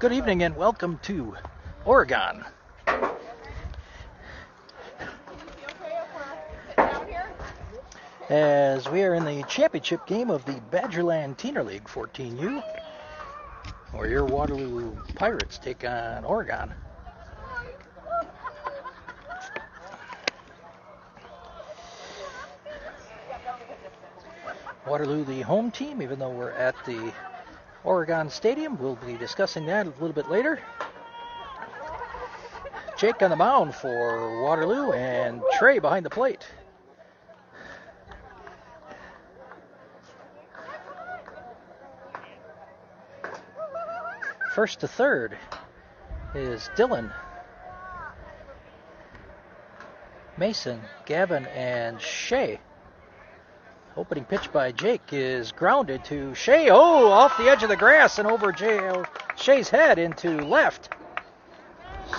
Good evening and welcome to Oregon. As we are in the championship game of the Badgerland Teener League 14U, where your Waterloo Pirates take on Oregon. Waterloo, the home team, even though we're at the Oregon Stadium. We'll be discussing that a little bit later. Jake on the mound for Waterloo and Trey behind the plate. First to third is Dylan, Mason, Gavin, and Shea. Opening pitch by Jake is grounded to Shea. Oh, off the edge of the grass and over Shea's head into left.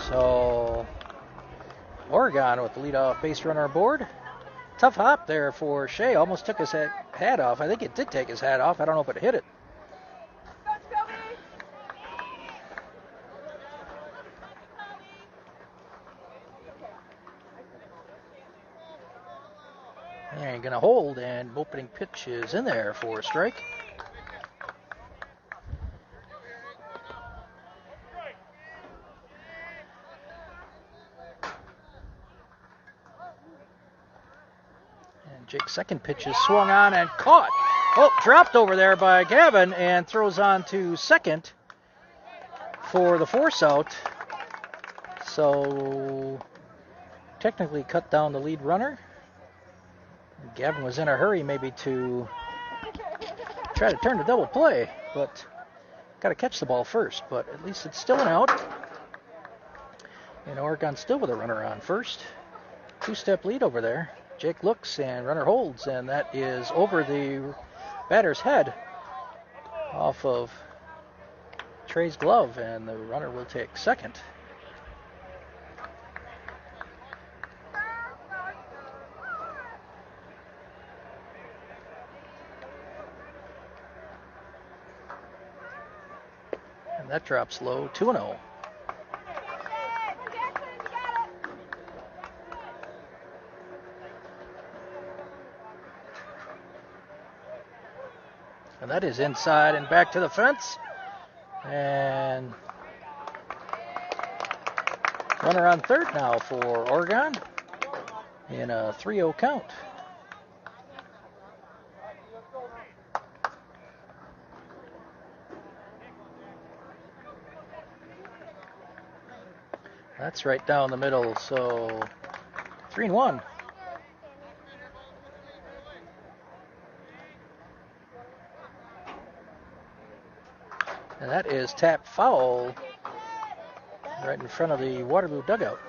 So Oregon with the leadoff base runner aboard. Tough hop there for Shea. Almost took his hat off. I think it did take his hat off. I don't know if it hit it. And going to hold, and opening pitch is in there for a strike. And Jake's second pitch is swung on and caught. Oh, dropped over there by Gavin and throws on to second for the force out. So technically cut down the lead runner. Gavin was in a hurry maybe to try to turn the double play, but got to catch the ball first. But at least it's still an out. And Oregon still with a runner on first. Two-step lead over there. Jake looks and runner holds, and that is over the batter's head off of Trey's glove, and the runner will take second. That drops low, 2-0. And that is inside and back to the fence. And runner on third now for Oregon in a 3-0 count. That's right down the middle, so 3-1. And that is tap foul right in front of the Waterloo dugout.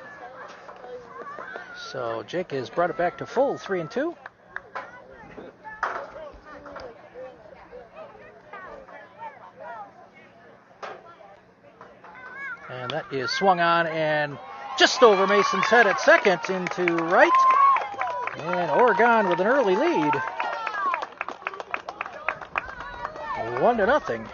So Jake has brought it back to full, 3-2. And that is swung on and just over Mason's head at second into right. And Oregon with an early lead. 1-0.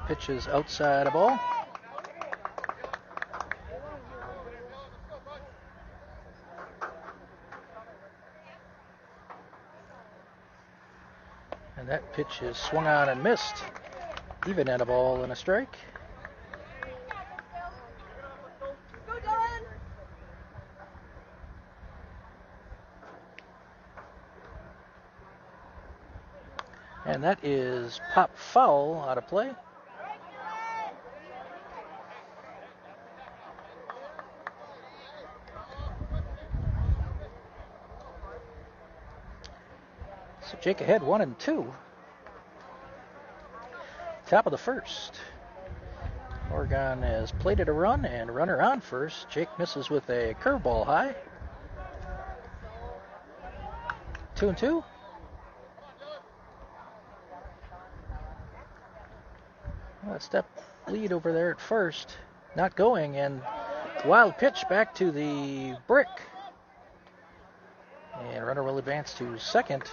Pitch is outside a ball. And that pitch is swung on and missed. Even at a ball and a strike. And that is pop foul out of play. So Jake ahead 1-2. Top of the first. Oregon has plated a run and runner on first. Jake misses with a curveball high. 2-2. A step lead over there at first. Not going, and wild pitch back to the brick. And runner will advance to second.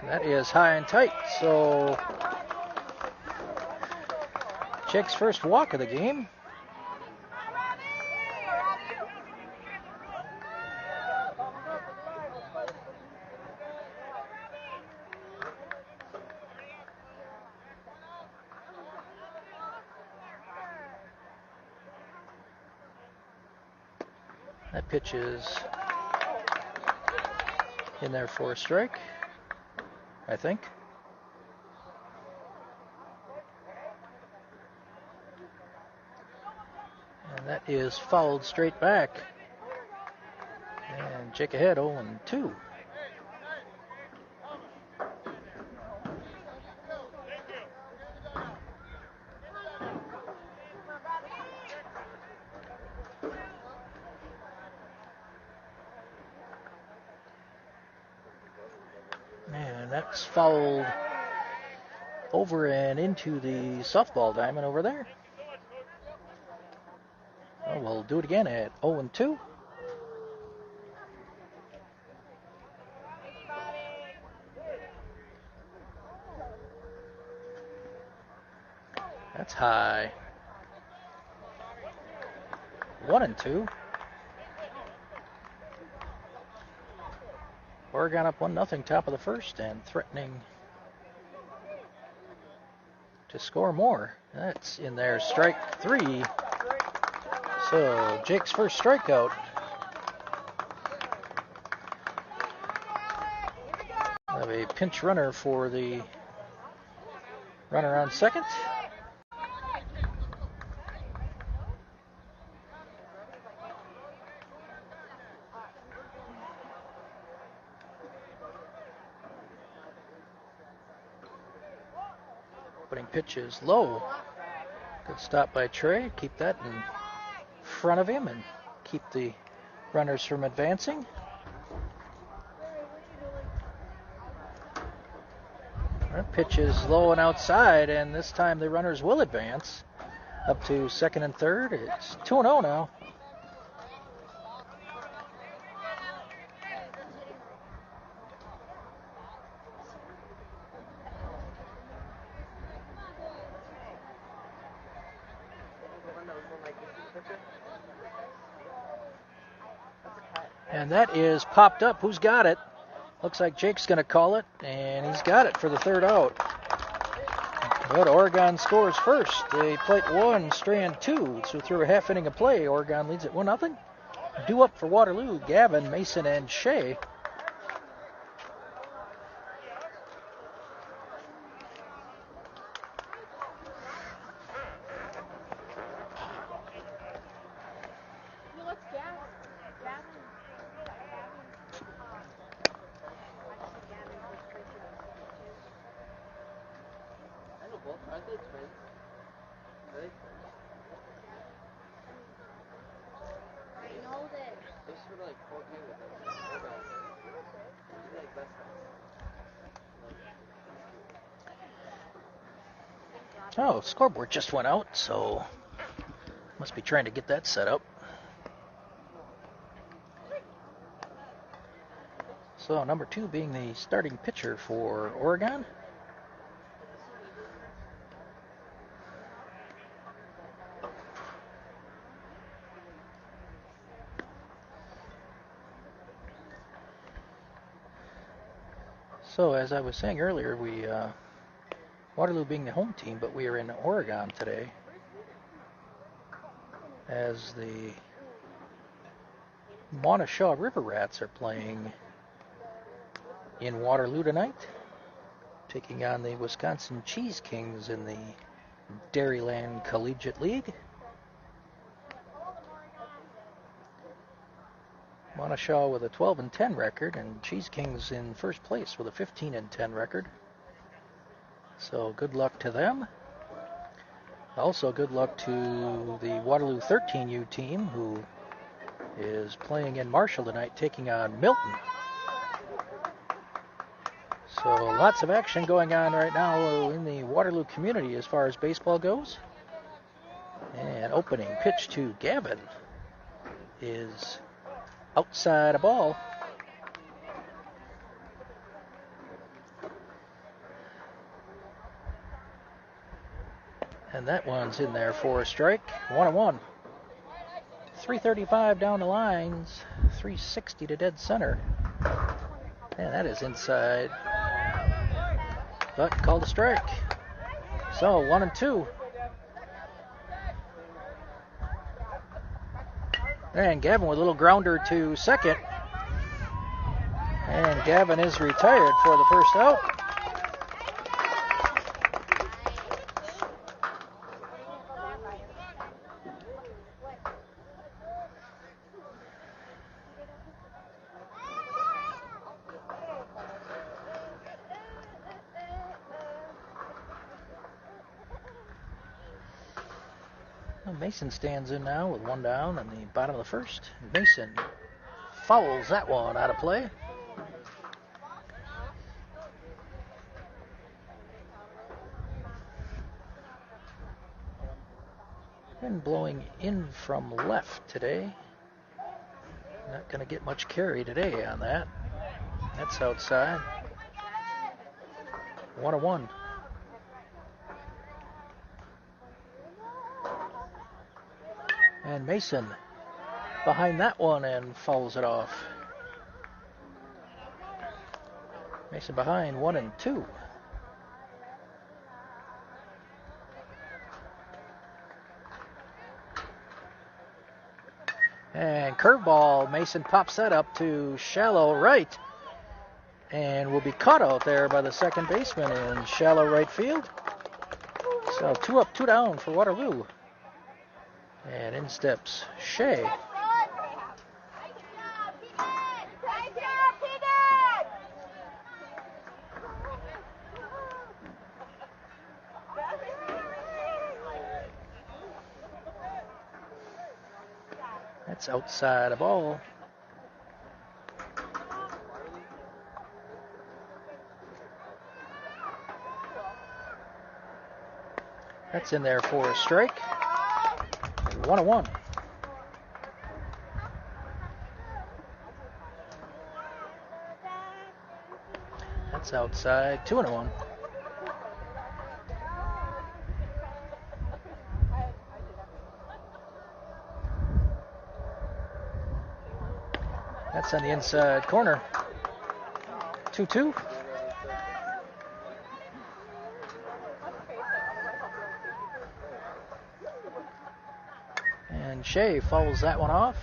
And that is high and tight, so Jake's first walk of the game. That pitch is in there for a strike, I think. And that is fouled straight back. And Jake ahead 0-2. And that's fouled over and into the softball diamond over there. Oh, we'll do it again at 0-2. That's high. 1-2. Oregon up 1-0, top of the first, and threatening to score more. That's in there, strike 3. So Jake's first strikeout. We'll have a pinch runner for the runner on second. Opening pitch is low. Good stop by Trey. Keep that in front of him and keep the runners from advancing. That pitch is low and outside, and this time the runners will advance up to second and third. It's 2-0 now. And that is popped up. Who's got it? Looks like Jake's going to call it, and he's got it for the third out. But Oregon scores first. They plate 1, strand 2. So through a half inning of play, Oregon leads at 1-0. Due up for Waterloo, Gavin, Mason, and Shea. Oh, scoreboard just went out, so must be trying to get that set up. So number 2 being the starting pitcher for Oregon. So as I was saying earlier, Waterloo being the home team, but we are in Oregon today as the Monashaw River Rats are playing in Waterloo tonight, taking on the Wisconsin Cheese Kings in the Dairyland Collegiate League. Monashaw with a 12-10 record, and Cheese Kings in first place with a 15-10 record. So good luck to them. Also, good luck to the Waterloo 13U team, who is playing in Marshall tonight, taking on Milton. So lots of action going on right now in the Waterloo community as far as baseball goes. And opening pitch to Gavin is outside a ball. And that one's in there for a strike. 1-1. 335 down the lines. 360 to dead center. And that is inside. But called a strike. So 1-2. And Gavin with a little grounder to second. And Gavin is retired for the first out. Mason stands in now with one down in the bottom of the first. Mason fouls that one out of play. Wind blowing in from left today. Not going to get much carry today on that. That's outside. 1-1. And Mason behind that one and fouls it off. Mason behind 1-2. And curveball, Mason pops that up to shallow right and will be caught out there by the second baseman in shallow right field. So 2 up, 2 down for Waterloo. And in steps Shea. That's outside a ball. That's in there for a strike. 1-1. That's outside. 2-1. That's on the inside corner. 2-2. And Shea fouls that one off.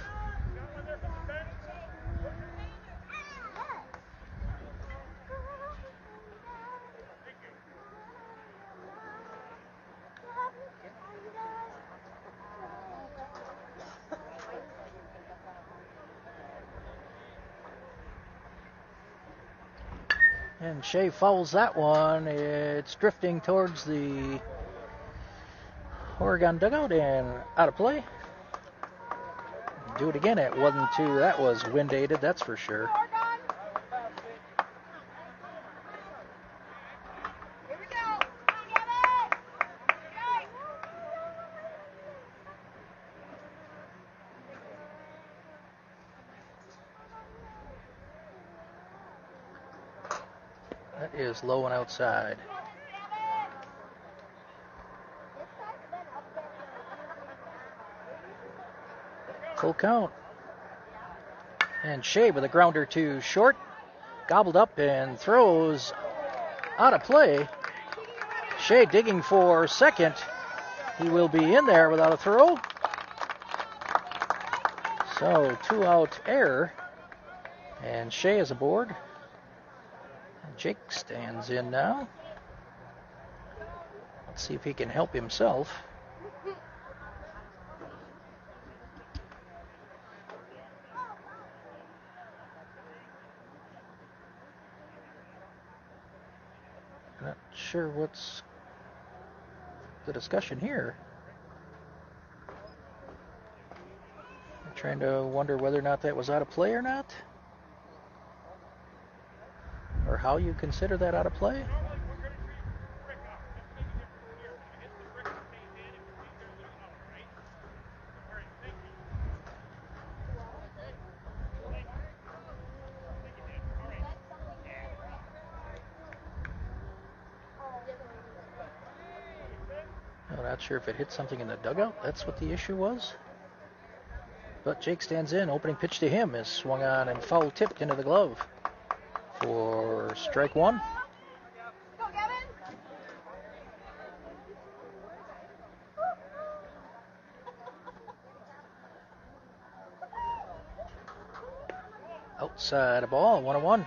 And Shea fouls that one. It's drifting towards the Oregon dugout and out of play. Do it again at 1-2. That was wind aided, that's for sure. That is low and outside. Full count. And Shea with a grounder to short. Gobbled up and throws out of play. Shea digging for second. He will be in there without a throw. So 2-out error. And Shea is aboard. Jake stands in now. Let's see if he can help himself. Not sure what's the discussion here. I'm trying to wonder whether or not that was out of play or not, or how you consider that out of play. I'm not sure if it hit something in the dugout. That's what the issue was. But Jake stands in. Opening pitch to him is swung on and foul tipped into the glove for strike one. Outside a ball, 1-1.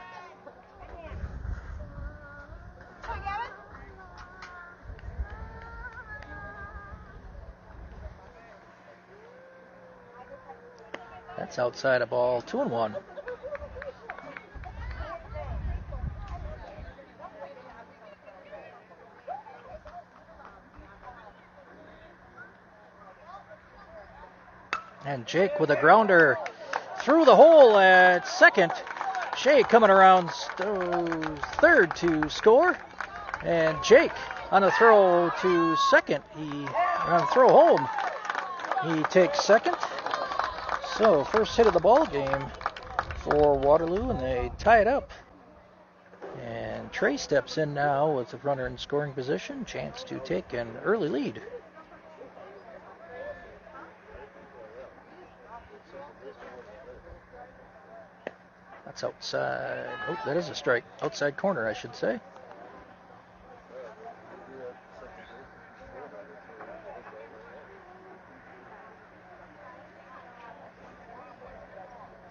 That's outside a ball, 2-1. And Jake with a grounder through the hole at second. Shea coming around third to score. And Jake on a throw to second. On a throw home, he takes second. So first hit of the ball game for Waterloo, and they tie it up. And Trey steps in now with the runner in scoring position. Chance to take an early lead. That's outside. Oh, that is a strike. Outside corner, I should say.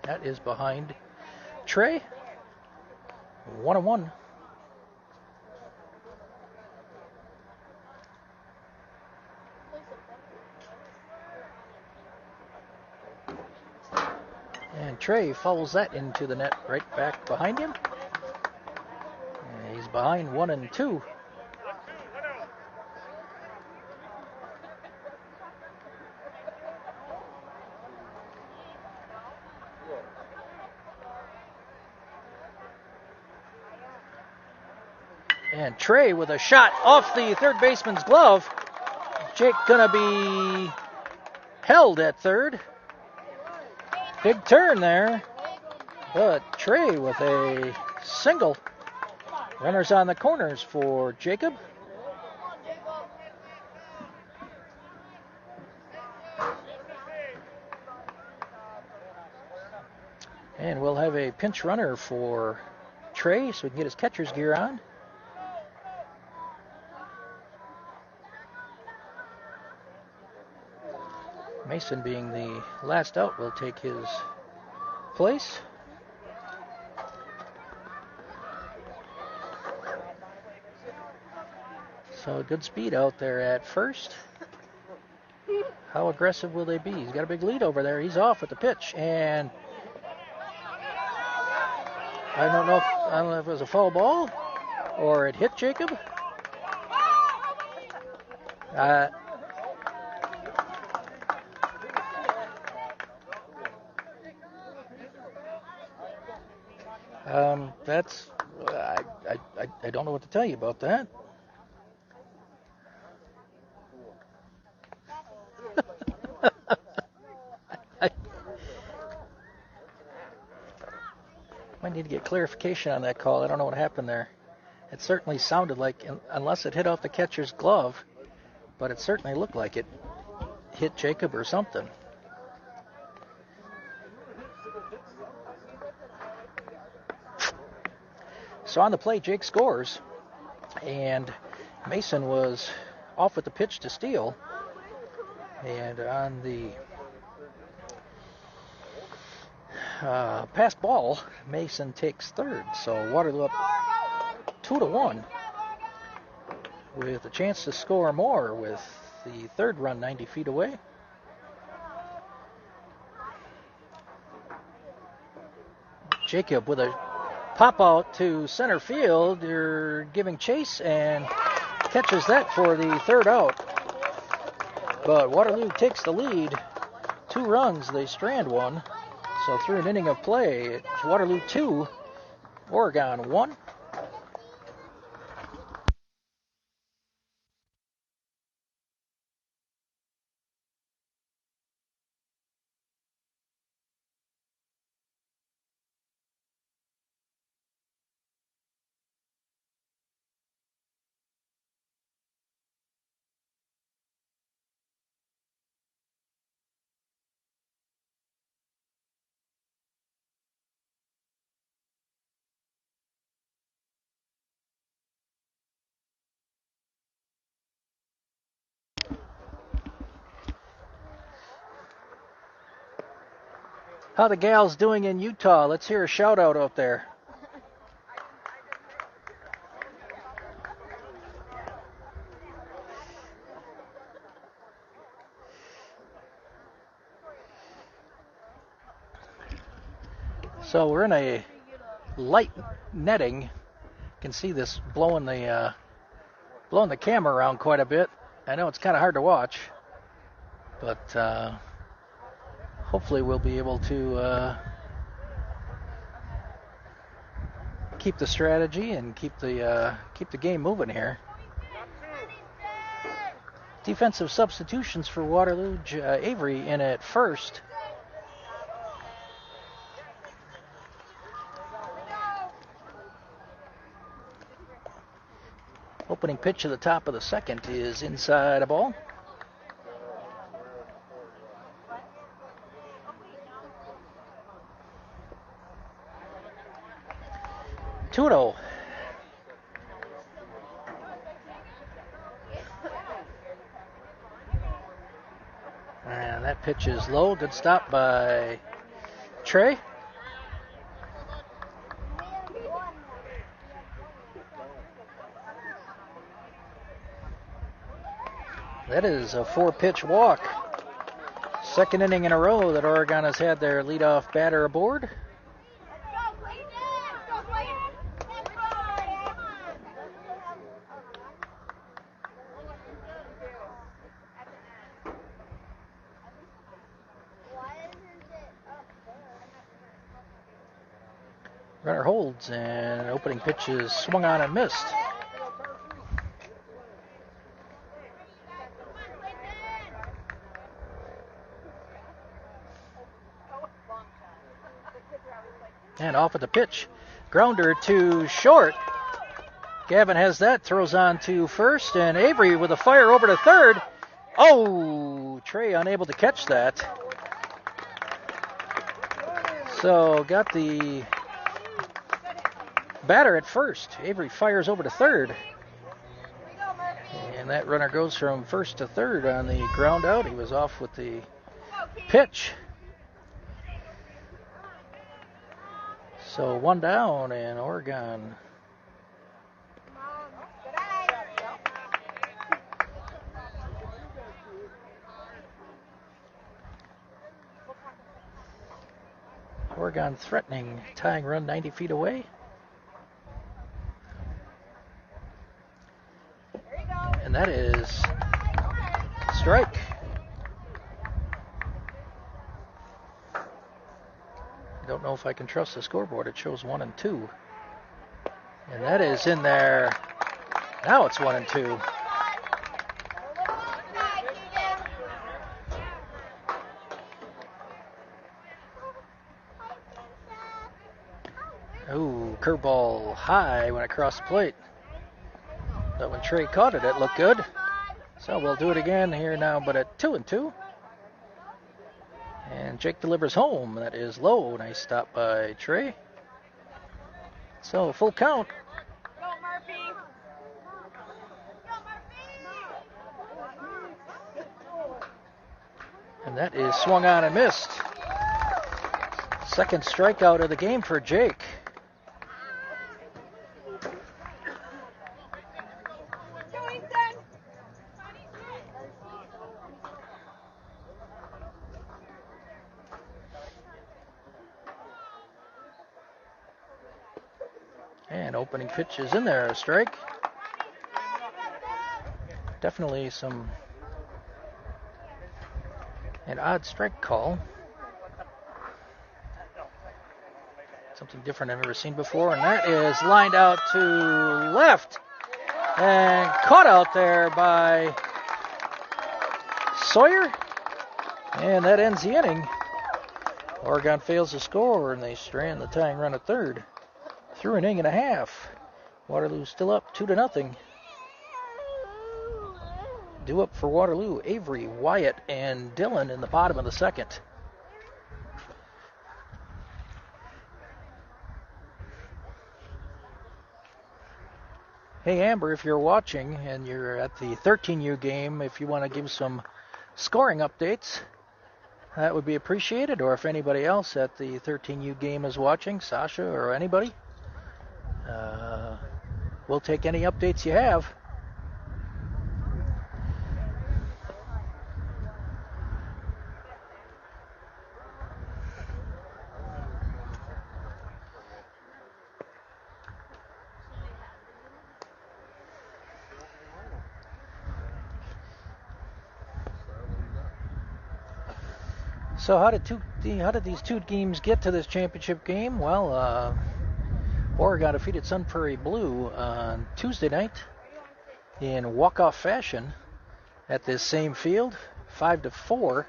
That is behind Trey. 1-1. And Trey follows that into the net right back behind him. And he's behind 1-2. And Trey with a shot off the third baseman's glove. Jake gonna be held at third. Big turn there, but Trey with a single. Runners on the corners for Jacob. And we'll have a pinch runner for Trey so he can get his catcher's gear on. Mason, being the last out, will take his place. So good speed out there at first. How aggressive will they be? He's got a big lead over there. He's off with the pitch, and I don't know if it was a foul ball or it hit Jacob. That's I don't know what to tell you about that. Might need to get clarification on that call. I don't know what happened there. It certainly sounded like, unless it hit off the catcher's glove, but it certainly looked like it hit Jacob or something. So on the play, Jake scores, and Mason was off with the pitch to steal. And on the pass ball, Mason takes third. So Waterloo up 2-1 with a chance to score more with the third run 90 feet away. Jacob with a pop out to center field. They're giving chase and catches that for the third out. But Waterloo takes the lead. 2 runs, they strand 1. So through an inning of play, it's Waterloo 2, Oregon 1. How the gals doing in Utah? Let's hear a shout out there. So we're in a light netting. You can see this blowing the camera around quite a bit. I know it's kind of hard to watch, but hopefully we'll be able to keep the strategy and keep the game moving here. Defensive substitutions for Waterloo. Avery in at first. Opening pitch at the top of the second is inside a ball. Tudo. And that pitch is low. Good stop by Trey. That is a 4-pitch walk. Second inning in a row that Oregon has had their leadoff batter aboard. Runner holds, and opening pitch is swung on and missed. And off at the pitch. Grounder to short. Gavin has that, throws on to first, and Avery with a fire over to third. Oh, Trey unable to catch that. So got the batter at first. Avery fires over to third. And that runner goes from first to third on the ground out. He was off with the pitch. So 1 down, and Oregon threatening tying run 90 feet away. And that is strike. Don't know if I can trust the scoreboard. It shows 1 and 2. And that is in there. Now it's 1 and 2. Ooh, curveball high when it crossed the plate. But when Trey caught it, it looked good. So we'll do it again here now, but at 2 and 2. And Jake delivers home. That is low. Nice stop by Trey. So full count. Go Murphy. And that is swung on and missed. Second strikeout of the game for Jake. And opening pitch is in there, a strike. Definitely some An odd strike call. Something different I've never seen before, and that is lined out to left and caught out there by Sawyer, and that ends the inning. Oregon fails to score, and they strand the tying run at third through an inning and a half. Waterloo still up 2-0. Due up for Waterloo, Avery, Wyatt, and Dillon in the bottom of the second. Hey, Amber, if you're watching and you're at the 13U game, if you want to give some scoring updates, that would be appreciated. Or if anybody else at the 13U game is watching, Sasha or anybody, we'll take any updates you have. So how did these two teams get to this championship game? Well, Oregon defeated Sun Prairie Blue on Tuesday night in walk-off fashion at this same field, 5-4.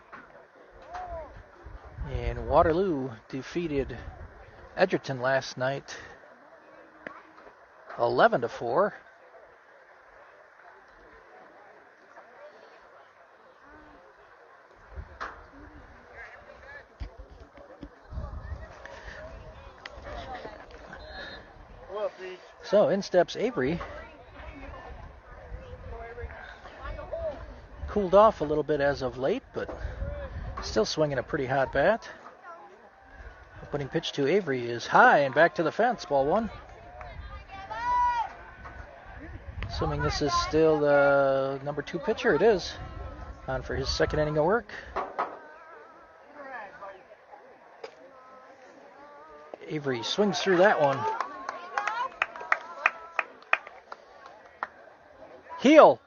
And Waterloo defeated Edgerton last night, 11-4. So in steps Avery. Cooled off a little bit as of late, but still swinging a pretty hot bat. Opening pitch to Avery is high and back to the fence, ball one. Assuming this is still the number 2 pitcher, it is. On for his second inning of work. Avery swings through that one. Heel.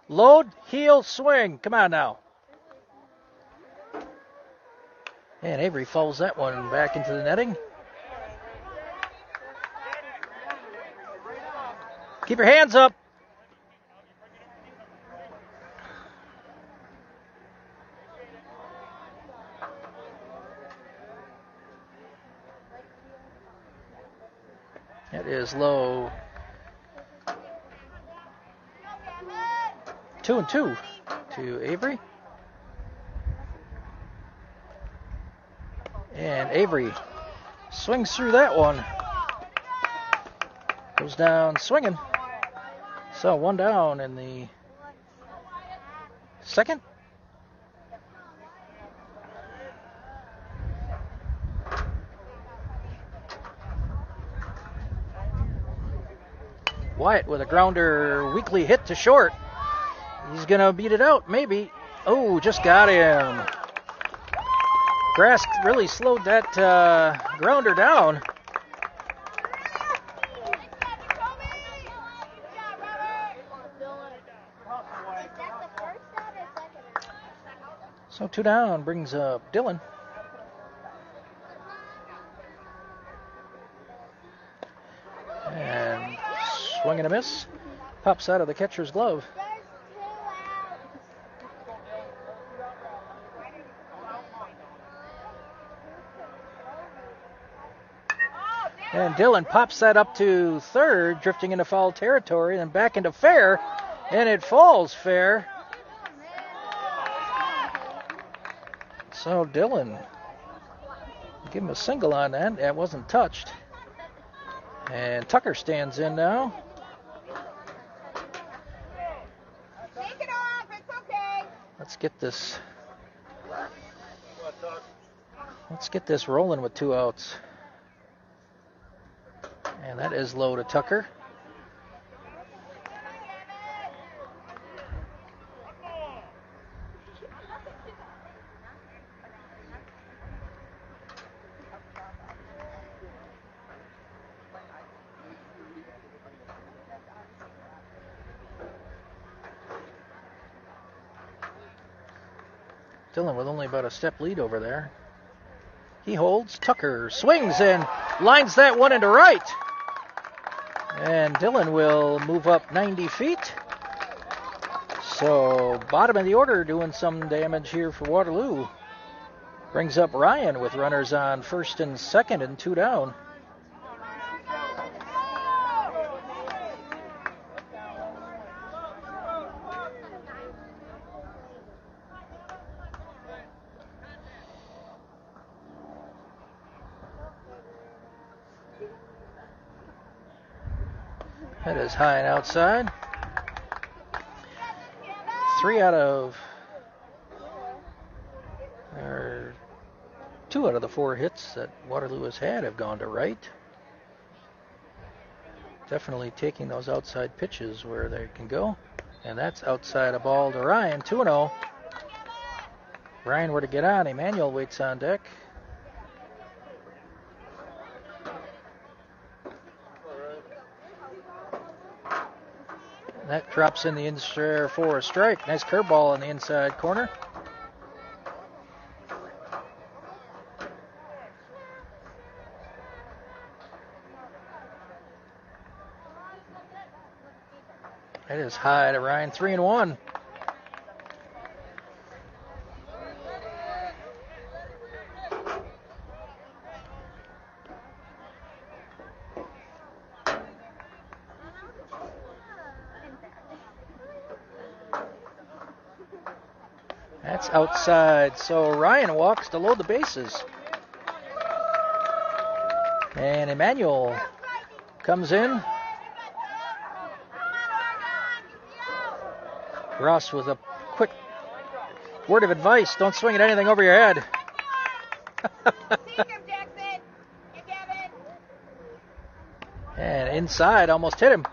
Load, heel, swing. Come on now. And Avery fouls that one back into the netting. Keep your hands up. That is low. 2-2 to Avery. And Avery swings through that one. Goes down swinging. So one down in the second. Wyatt with a grounder weakly hit to short. He's going to beat it out, maybe. Oh, just got him. Grass really slowed that grounder down. So 2 down brings up Dillon. And swing and a miss. Pops out of the catcher's glove. And Dillon pops that up to third, drifting into foul territory, then back into fair, and it falls fair. So Dillon, give him a single on that. That wasn't touched. And Tucker stands in now. Take it off, it's okay. Let's get this rolling with 2 outs. And that is low to Tucker. Dillon with only about a step lead over there. He holds. Tucker swings and lines that one into right. And Dillon will move up 90 feet. So bottom of the order doing some damage here for Waterloo. Brings up Ryan with runners on first and second and 2 down. That is high and outside. 2 out of the 4 hits that Waterloo has had have gone to right. Definitely taking those outside pitches where they can go. And that's outside a ball to Ryan, 2-0. Ryan were to get on. Emmanuel waits on deck. That drops in the inside for a strike. Nice curveball in the inside corner. That is high to Ryan, 3-1. That's outside, so Ryan walks to load the bases. And Emmanuel comes in. Ross with a quick word of advice. Don't swing at anything over your head. And inside, almost hit him.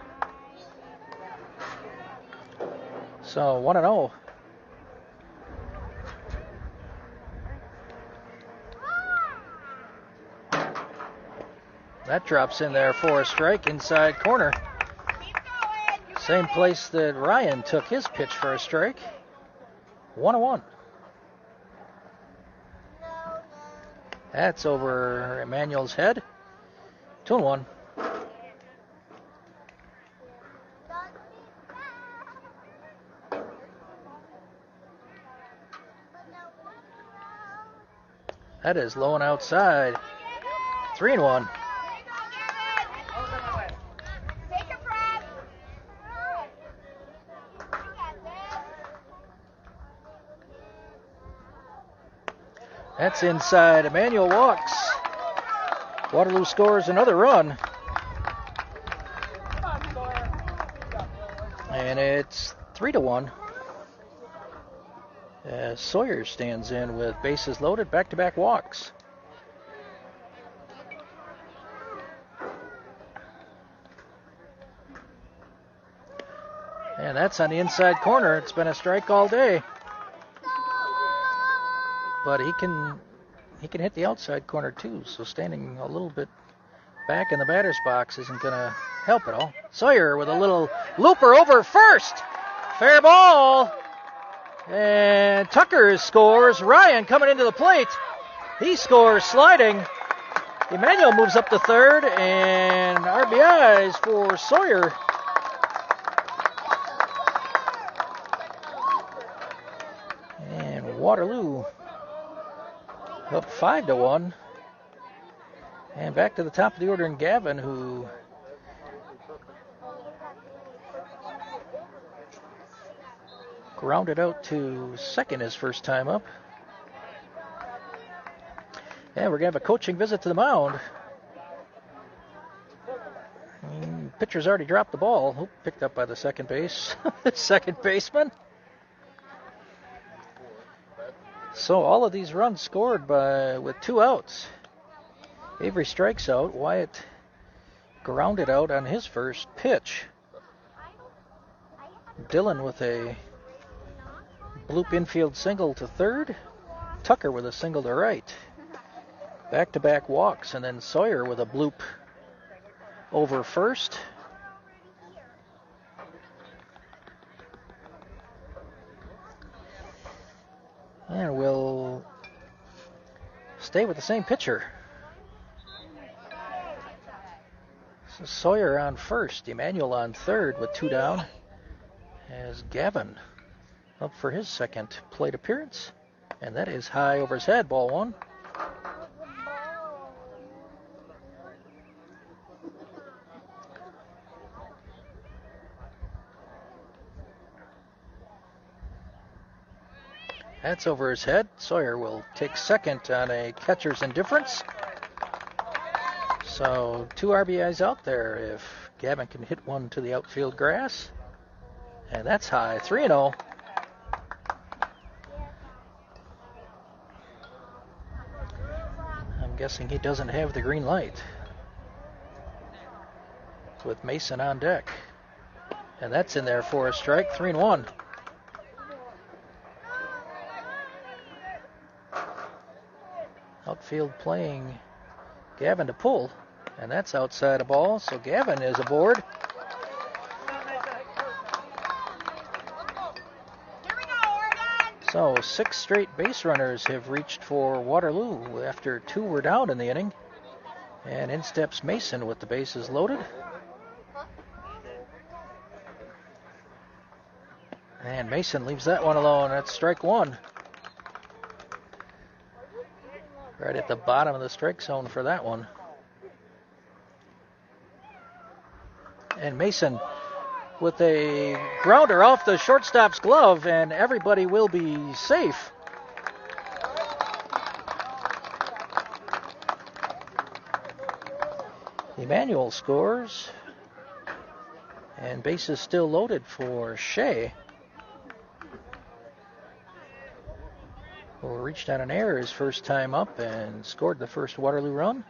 So 1-0. That drops in there for a strike, inside corner. Same place that Ryan took his pitch for a strike. 1-1. That's over Emmanuel's head. 2-1. That is low and outside. 3-1. That's inside. Emmanuel walks. Waterloo scores another run. And it's 3-1. As Sawyer stands in with bases loaded, back-to-back walks. And that's on the inside corner. It's been a strike all day. But he can hit the outside corner too, so standing a little bit back in the batter's box isn't going to help at all. Sawyer with a little looper over first. Fair ball. And Tucker scores. Ryan coming into the plate. He scores sliding. Emmanuel moves up to third, and RBIs for Sawyer. And Waterloo up 5-1. And back to the top of the order in Gavin, who grounded out to second his first time up. And we're going to have a coaching visit to the mound. Pitcher's already dropped the ball. Oh, picked up by the second baseman. So all of these runs scored with 2 outs. Avery strikes out. Wyatt grounded out on his first pitch. Dillon with a bloop infield single to third. Tucker with a single to right. Back-to-back walks, and then Sawyer with a bloop over first. And we'll stay with the same pitcher. So Sawyer on first, Emmanuel on third with 2 down, as Gavin up for his second plate appearance. And that is high over his head, ball 1. That's over his head. Sawyer will take second on a catcher's indifference. So 2 RBIs out there if Gavin can hit one to the outfield grass. And that's high, 3-0. I'm guessing he doesn't have the green light. With Mason on deck. And that's in there for a strike, 3-1. Outfield playing Gavin to pull, and that's outside a ball, so Gavin is aboard. So 6 straight base runners have reached for Waterloo after 2 were down in the inning. And in steps Mason with the bases loaded. And Mason leaves that one alone. That's strike 1. Right at the bottom of the strike zone for that one. And Mason with a grounder off the shortstop's glove, and everybody will be safe. Emmanuel scores, and bases still loaded for Shea, who reached on an error his first time up and scored the first Waterloo run.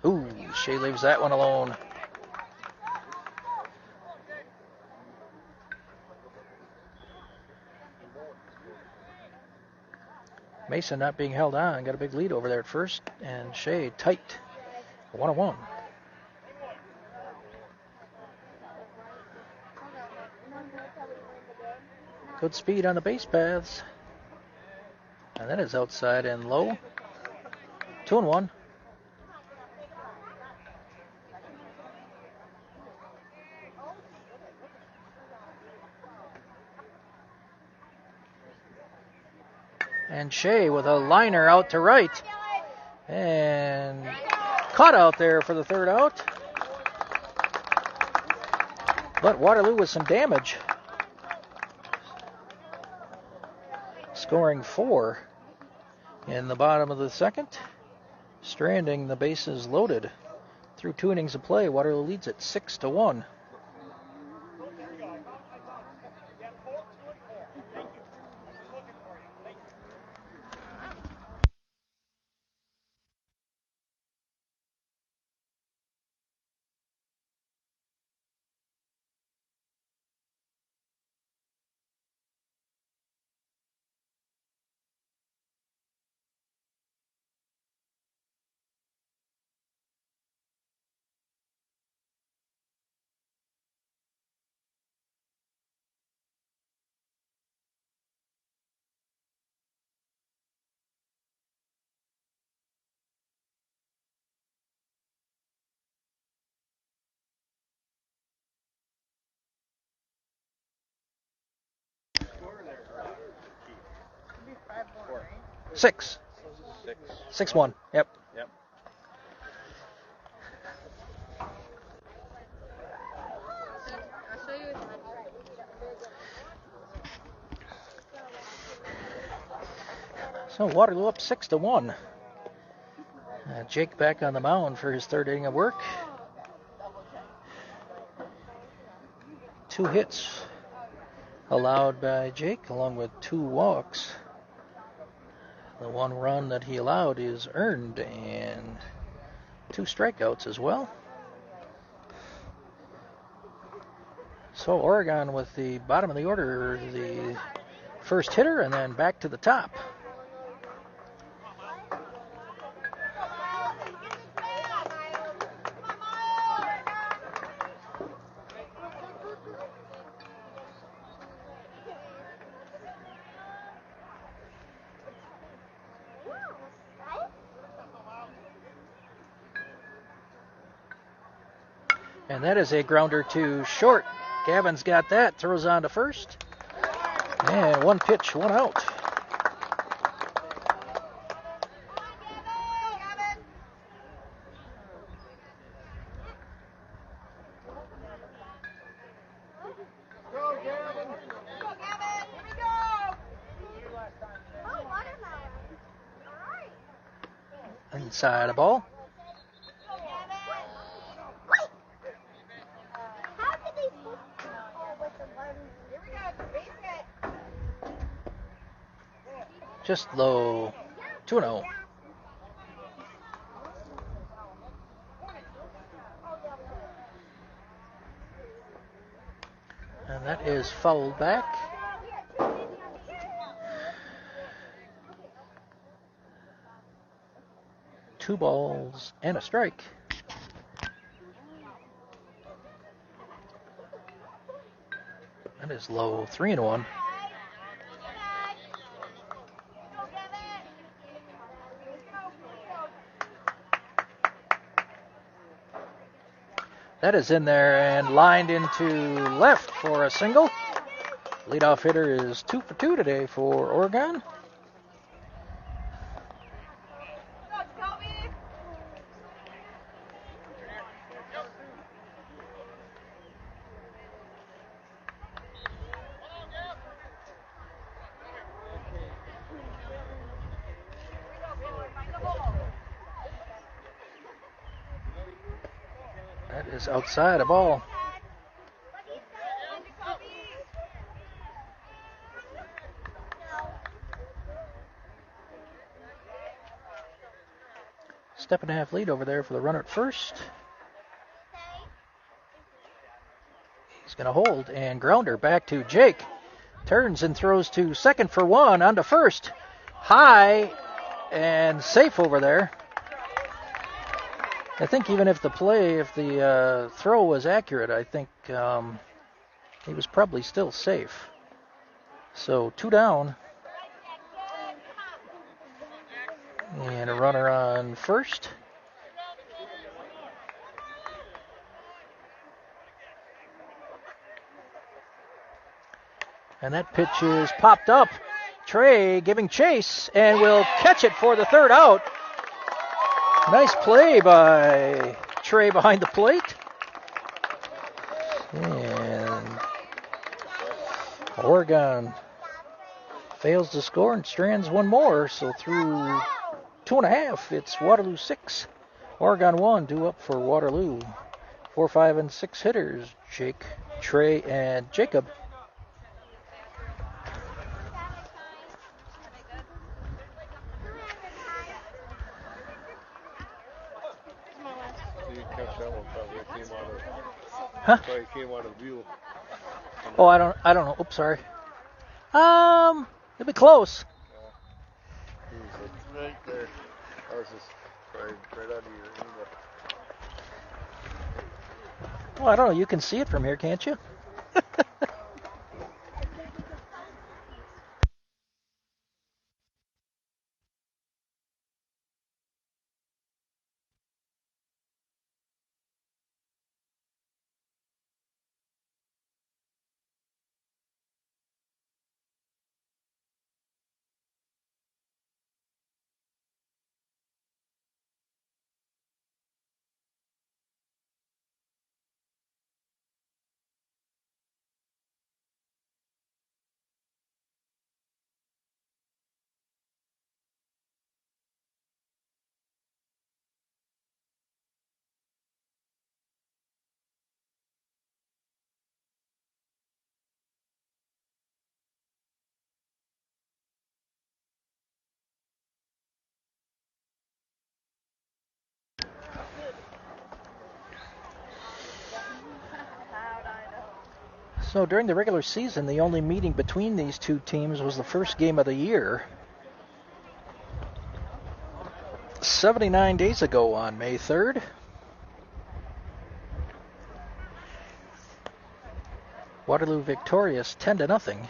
Ooh, Shea leaves that one alone. Mason not being held on, got a big lead over there at first, and Shea tight, 1-1. Good speed on the base paths. And that is outside and low. 2-1. And Shea with a liner out to right. And caught out there for the third out. But Waterloo with some damage. Scoring 4 in the bottom of the second. Stranding the bases loaded. Through 2 innings of play, Waterloo leads it 6-1. Six. 6-1. Yep. So Waterloo up 6-1. Jake back on the mound for his third inning of work. 2 hits allowed by Jake, along with 2 walks. The 1 run that he allowed is earned, and 2 strikeouts as well. So Oregon with the bottom of the order, the first hitter, and then back to the top. And that is a grounder to short. Gavin's got that, throws on to first. And one pitch, one out. Inside a ball. Just low. 2-0. And that is fouled back. Two balls and a strike. That is low. 3-1. That is in there and lined into left for a single. Leadoff hitter is 2 for 2 today for Oregon. That is outside a ball. Step and a half lead over there for the runner at first. He's going to hold and grounder back to Jake. Turns and throws to second for one, on to first. High and safe over there. I think even if the throw was accurate, I think he was probably still safe. So 2 down. And a runner on first. And that pitch is popped up. Trey giving chase and will catch it for the third out. Nice play by Trey behind the plate. And Oregon fails to score and strands one more. So through 2.5, it's Waterloo 6. Oregon 1, due up for Waterloo. 4, 5, and 6 hitters. Jake, Trey, and Jacob. Huh? Probably came out of view. Oh, I don't know. Oops, sorry. It'll be close. It's right there. I was just right out of your Oh, I don't know. You can see it from here, can't you? So during the regular season, the only meeting between these two teams was the first game of the year. 79 days ago on May 3rd. Waterloo victorious 10-0.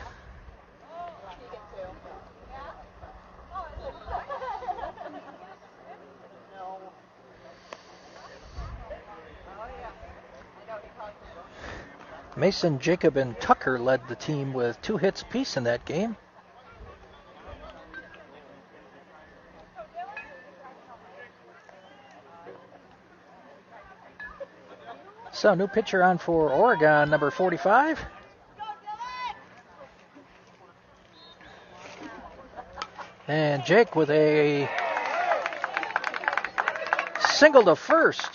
Mason, Jacob, and Tucker led the team with 2 hits apiece in that game. So, new pitcher on for Oregon, number 45. And Jake with a single to first.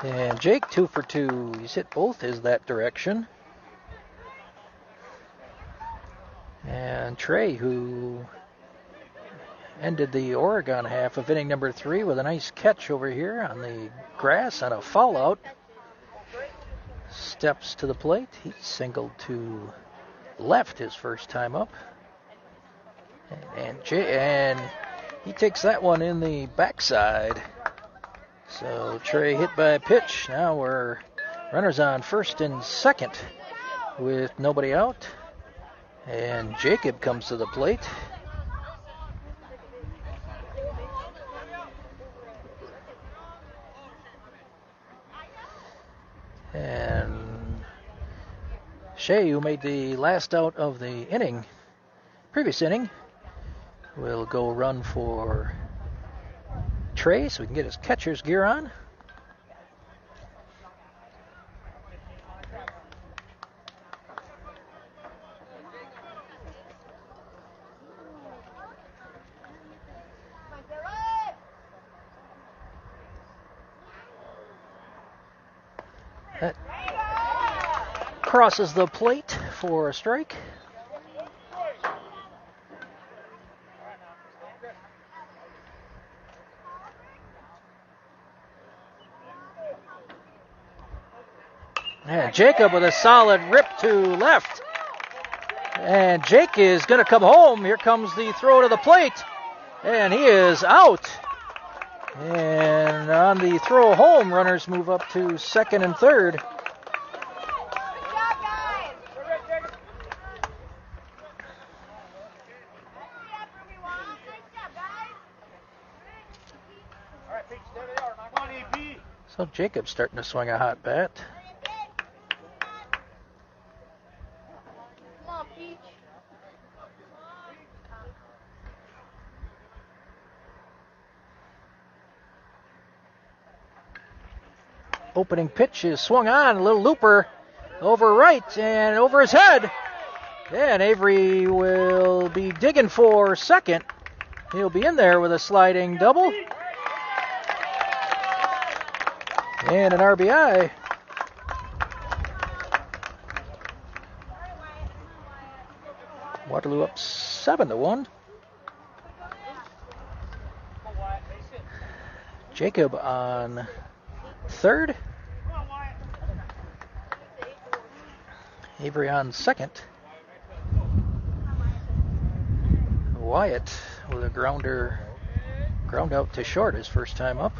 And Jake 2 for 2. He's hit both his that direction. And Trey, who ended the Oregon half of inning number 3 with a nice catch over here on the grass on a foul out, steps to the plate. He singled to left his first time up. And he takes that one in the backside. So Trey hit by a pitch. Now we're runners on first and second with nobody out. And Jacob comes to the plate. And Shea, who made the last out of the inning, previous inning, will go run for Trey so he can get his catcher's gear on. That crosses the plate for a strike. And Jacob with a solid rip to left. And Jake is going to come home. Here comes the throw to the plate. And he is out. And on the throw home, runners move up to second and third. Good job, guys. So Jacob's starting to swing a hot bat. Come on, Peach. Opening pitch is swung on, a little looper over right and over his head. And Avery will be digging for second. He'll be in there with a sliding double. And an RBI. Waterloo up 7-1. Jacob on third. Avery on second. Wyatt with a ground out to short his first time up.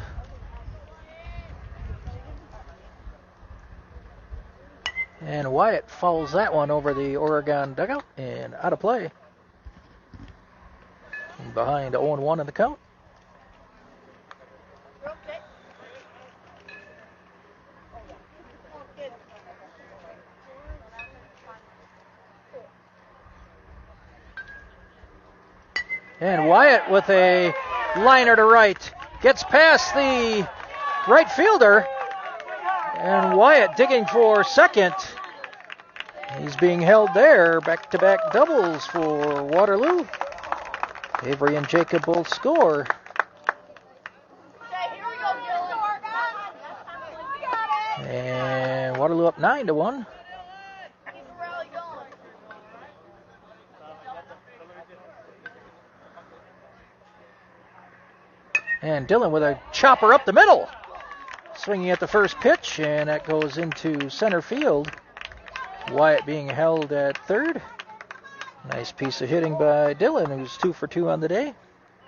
And Wyatt fouls that one over the Oregon dugout and out of play. And behind 0-1 in the count. And Wyatt with a liner to right. Gets past the right fielder. And Wyatt digging for second. He's being held there. Back-to-back doubles for Waterloo. Avery and Jacob both score. And Waterloo up 9-1. And Dillon with a chopper up the middle. Swinging at the first pitch, and that goes into center field. Wyatt being held at third. Nice piece of hitting by Dillon, who's 2 for 2 on the day. Here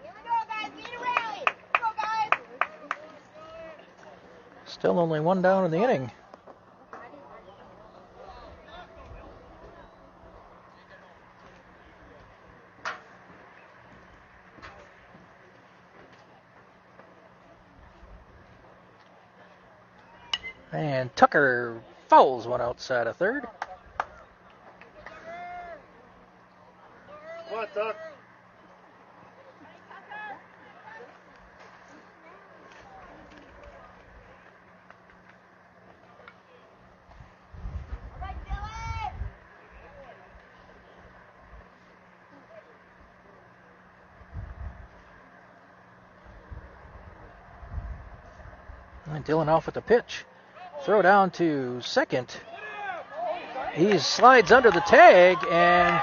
we go, guys. Need a rally. Go, guys. Still only 1 down in the inning. And Tucker fouls one outside of third. Come on, Tuck. And Dylan off with the pitch. Throw down to second. He slides under the tag, and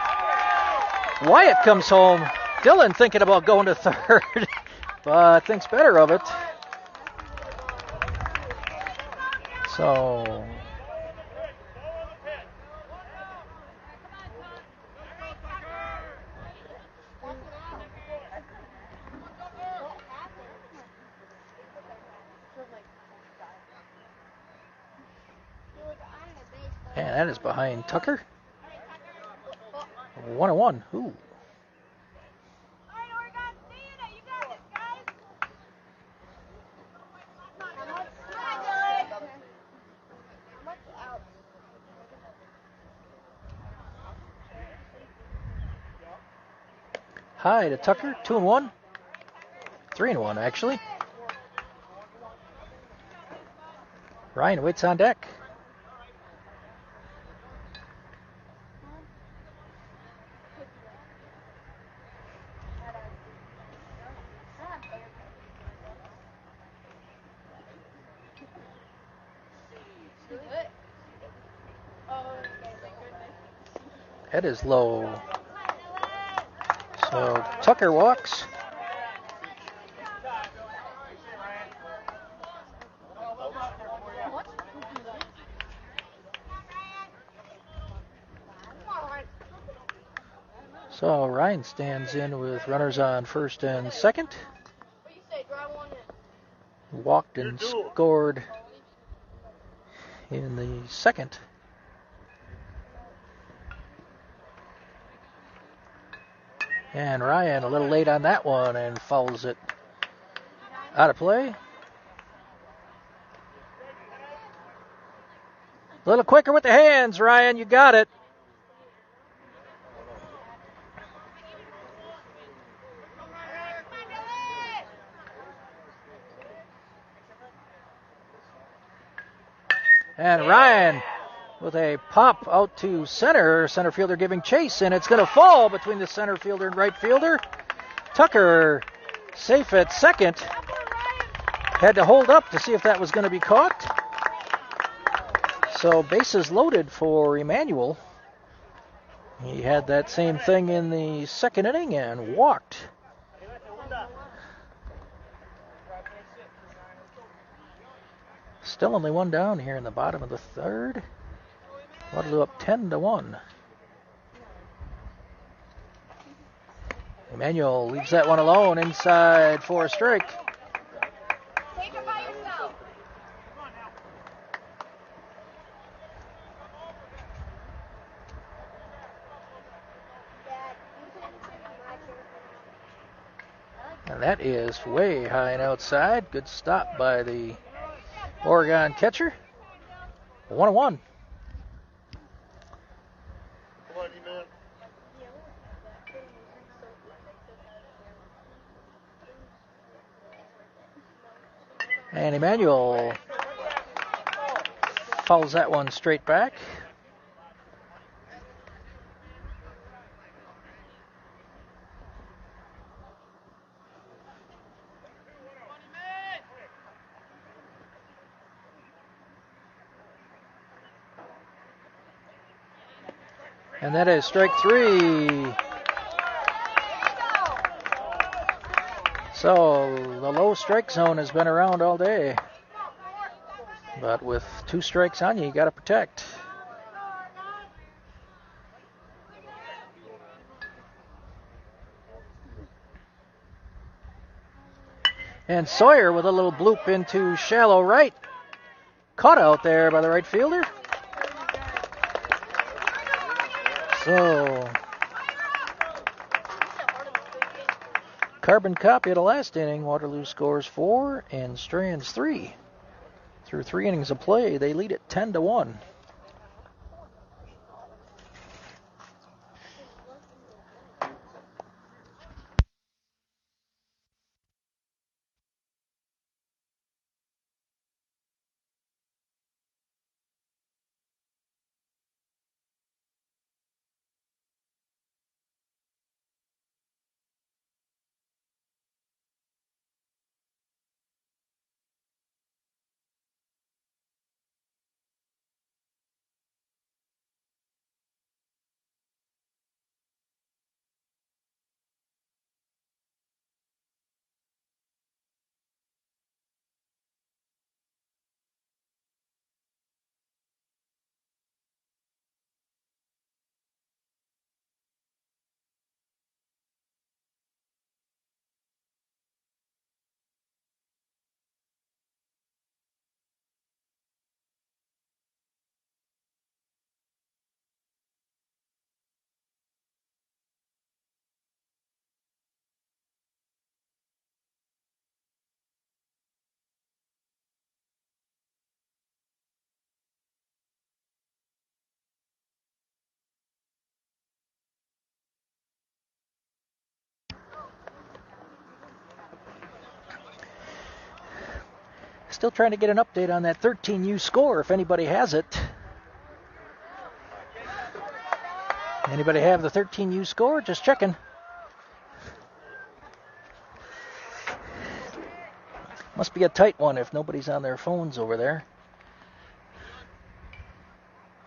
Wyatt comes home. Dylan thinking about going to third, but thinks better of it. So and that is behind Tucker. 1-1. Ooh. High to Tucker. 2-1. 3-1 actually. Ryan waits on deck. Head is low. So Tucker walks. So Ryan stands in with runners on first and second. Walked and scored in the second. And Ryan a little late on that one and fouls it out of play. A little quicker with the hands, Ryan. You got it. And Ryan with a pop out to center. Center fielder giving chase, and it's going to fall between the center fielder and right fielder. Tucker safe at second. Had to hold up to see if that was going to be caught. So bases loaded for Emmanuel. He had that same thing in the second inning and walked. Still only one down here in the bottom of the third. Waterloo up 10-1. Emmanuel leaves that one alone inside for a strike. Take it by yourself. And that is way high and outside. Good stop by the Oregon catcher. 1-1. And Emmanuel fouls that one straight back. And that is strike three. So the low strike zone has been around all day. But with two strikes on you, you got to protect. And Sawyer with a little bloop into shallow right. Caught out there by the right fielder. So carbon copy of the last inning. Waterloo scores 4 and Strands 3. Through 3 innings of play, they lead it 10-1. Still trying to get an update on that 13U score if anybody has it. Anybody have the 13U score? Just checking. Must be a tight one if nobody's on their phones over there.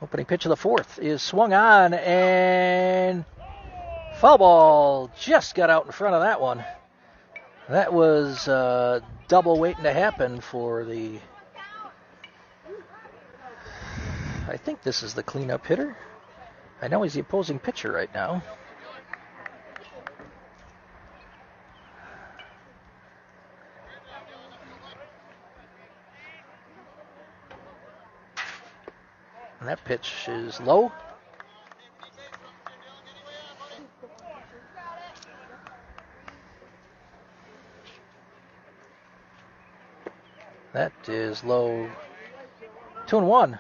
Opening pitch of the fourth is swung on, and foul ball just got out in front of that one. That was double waiting to happen for the... I think this is the cleanup hitter. I know he's the opposing pitcher right now. And that pitch is low. That is low. 2-1.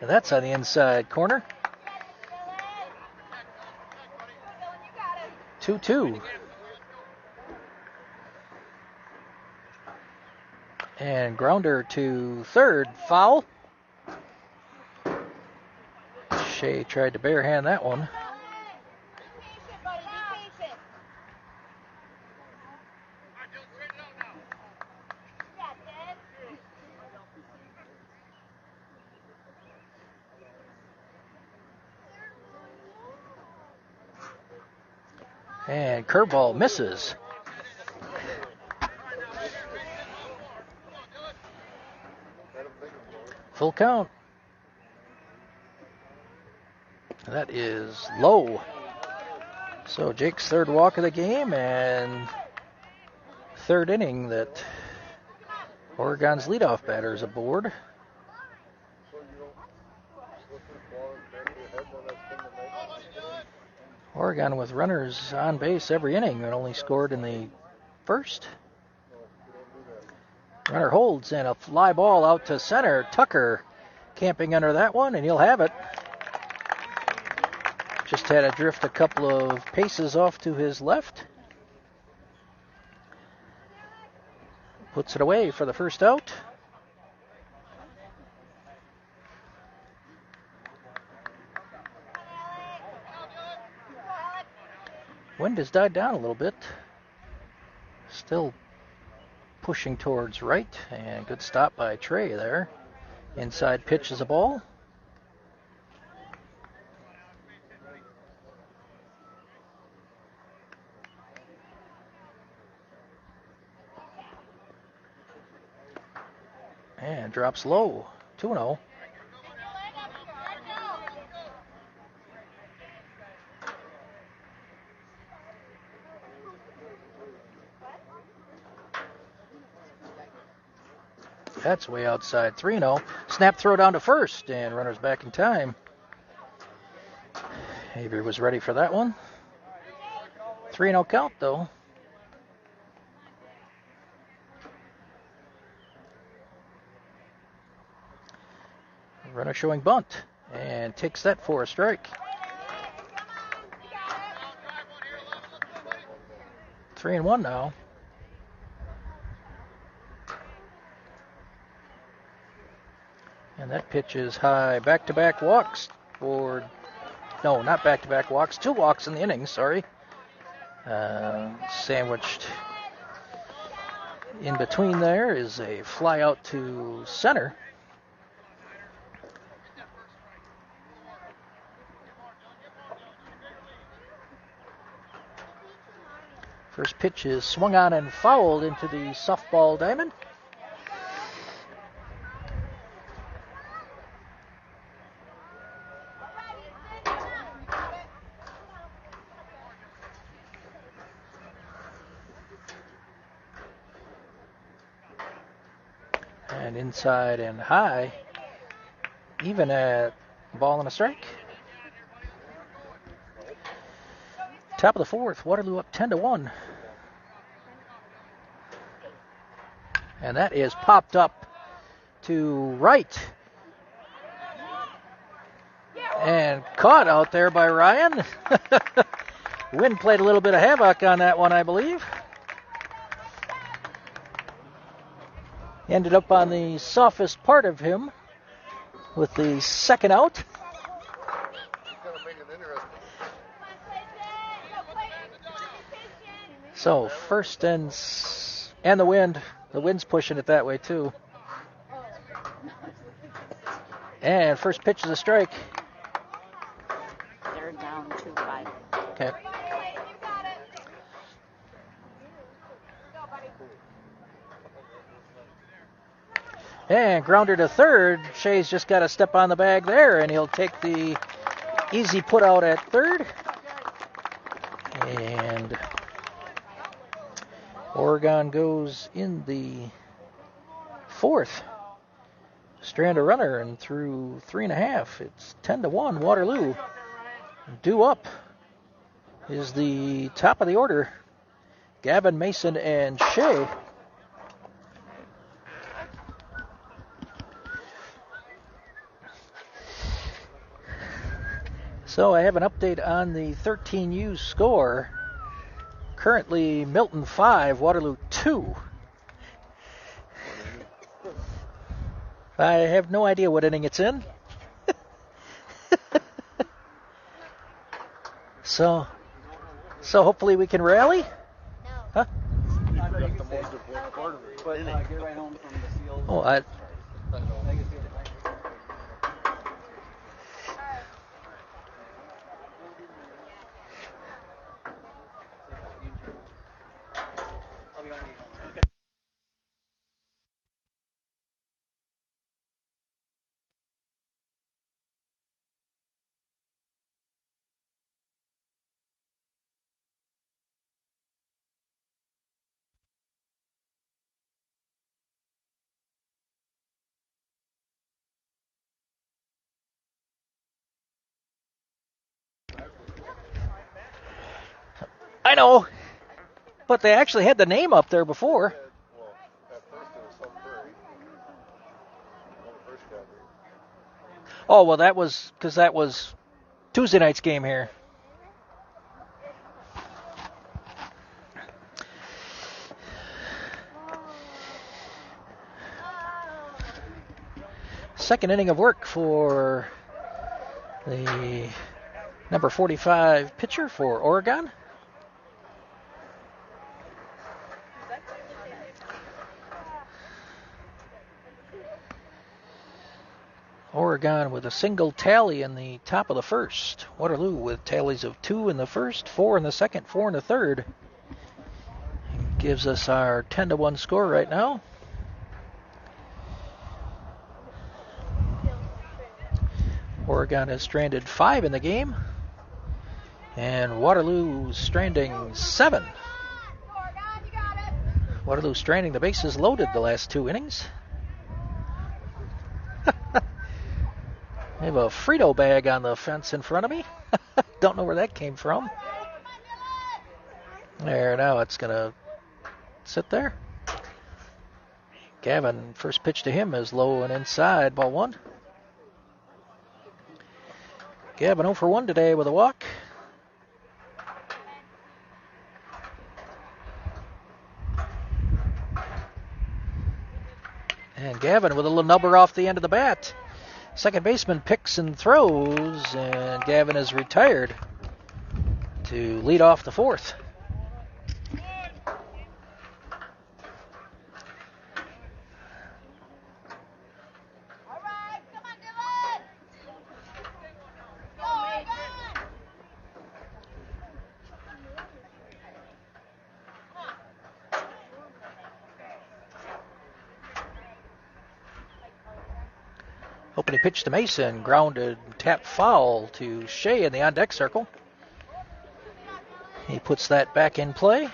And that's on the inside corner. 2-2. And grounder to third, foul. Shea tried to barehand that one. And curveball misses. Full count. That is low. So Jake's third walk of the game and third inning that Oregon's leadoff batter is aboard. Oregon with runners on base every inning and only scored in the first. Runner holds and a fly ball out to center. Tucker camping under that one, and he'll have it. Just had to drift a couple of paces off to his left. Puts it away for the first out. Wind has died down a little bit. Still pushing towards right, and good stop by Trey there. Inside pitch is a ball. And drops low. 2-0. That's way outside. 3-0. Snap throw down to first, and runners back in time. Avery was ready for that one. 3-0 count, though. Runner showing bunt, and takes that for a strike. 3-1 now. And that pitch is high. Back-to-back walks for... No, not back-to-back walks. 2 walks in the inning, sorry. Sandwiched in between there is a fly out to center. First pitch is swung on and fouled into the softball diamond. And inside and high, even at ball and a strike. Top of the fourth, Waterloo up 10-1. And that is popped up to right. And caught out there by Ryan. Wind played a little bit of havoc on that one, I believe. Ended up on the softest part of him with the second out. Gonna make it interesting. So first and the wind. The wind's pushing it that way too. And first pitch is a strike. They're down 2-5. Okay. And grounder to third. Shea's just got to step on the bag there, and he'll take the easy put out at third. And Oregon goes in the fourth. Strand a runner and through 3.5. It's 10-1 Waterloo. Due up is the top of the order. Gavin, Mason, and Shea. So I have an update on the 13U score. Currently Milton 5, Waterloo 2. I have no idea what inning it's in. So hopefully we can rally. Huh? Oh, I know, but they actually had the name up there before. Well, at first it was some Prairie. When it first got here. Oh, well, that was Tuesday night's game here. Second inning of work for the number 45 pitcher for Oregon. Oregon with a single tally in the top of the first. Waterloo with tallies of 2 in the first, 4 in the second, 4 in the third. Gives us our 10-1 score right now. Oregon has stranded 5 in the game, and Waterloo stranding 7. Waterloo stranding the bases loaded the last 2 innings. I have a Frito bag on the fence in front of me. Don't know where that came from. There, now it's going to sit there. Gavin, first pitch to him is low and inside, ball 1. Gavin 0 for 1 today with a walk. And Gavin with a little number off the end of the bat. Second baseman picks and throws, and Gavin is retired to lead off the fourth. Opening pitch to Mason, grounded, tap foul to Shea in the on-deck circle. He puts that back in play.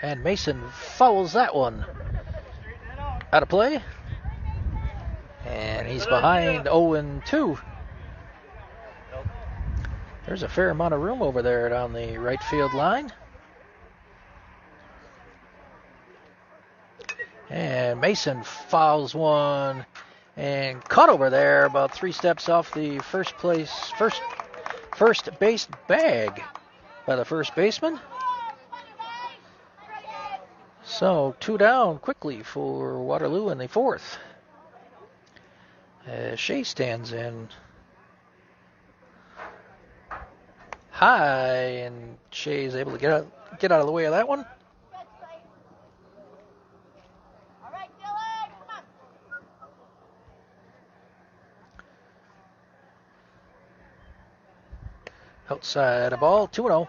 And Mason fouls that one out of play. And he's behind 0-2. There's a fair amount of room over there down the right field line. And Mason fouls one and caught over there about 3 steps off the first base bag by the first baseman. So 2 down quickly for Waterloo in the 4th. Shea stands in high, and Shea is able to get out of the way of that one. Outside a ball, 2-0.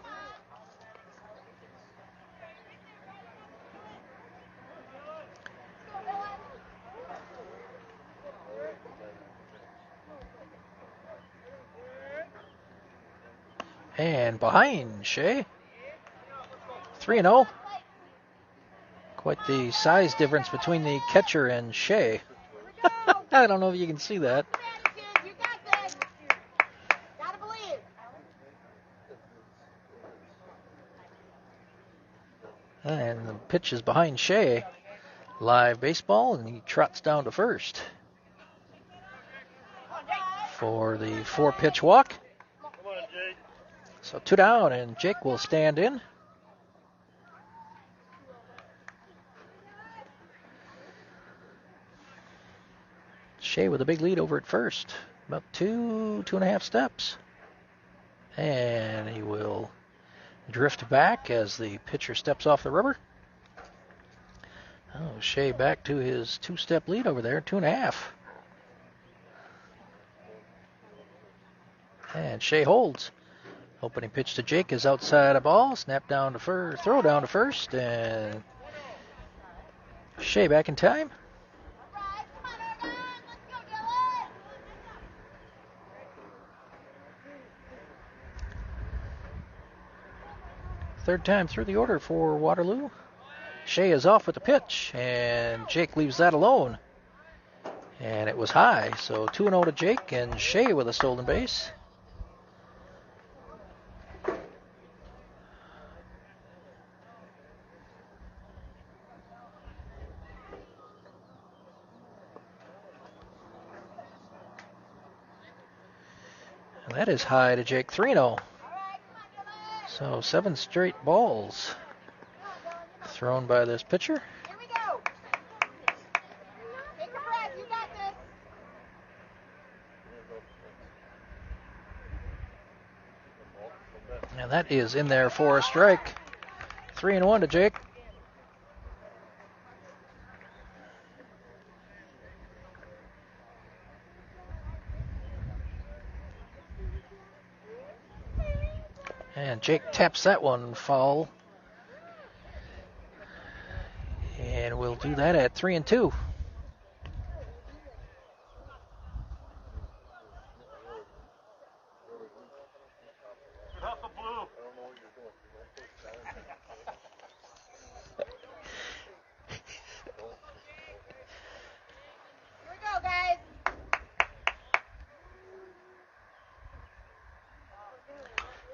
And behind Shea, 3-0. Quite the size difference between the catcher and Shea. I don't know if you can see that. You got this. Gotta believe. And the pitch is behind Shea. Live baseball, and he trots down to first for the 4-pitch walk. So 2 down, and Jake will stand in. Shea with a big lead over at first. About 2.5 steps. And he will drift back as the pitcher steps off the rubber. Oh, Shea back to his 2-step lead over there, 2.5. And Shea holds. Opening pitch to Jake is outside a ball. Snap down to first, throw down to first, and Shea back in time. Third time through the order for Waterloo. Shea is off with the pitch, and Jake leaves that alone. And it was high, so 2-0 to Jake, and Shea with a stolen base. And that is high to Jake, 3-0. So 7 straight balls thrown by this pitcher. Here we go. Take a breath. You got this. And that is in there for a strike. 3-1 to Jake. And Jake taps that one foul. And we'll do that at 3-2. Here we go, guys.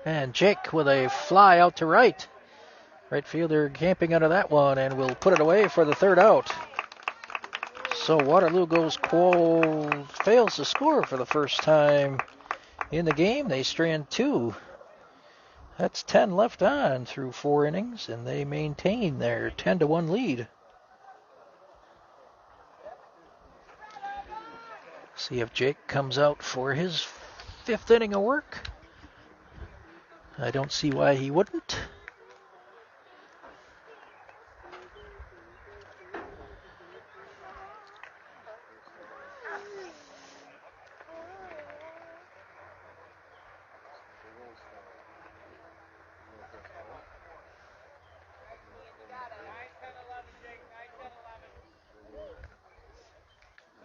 And Jake with a fly out to right. Right fielder camping under that one, and will put it away for the 3rd out. So Waterloo fails to score for the first time in the game. They strand 2. That's 10 left on through 4 innings, and they maintain their 10-1 lead. See if Jake comes out for his 5th inning of work. I don't see why he wouldn't.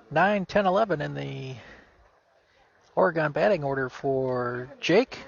Nine, 10, 11 in the Oregon batting order for Jake.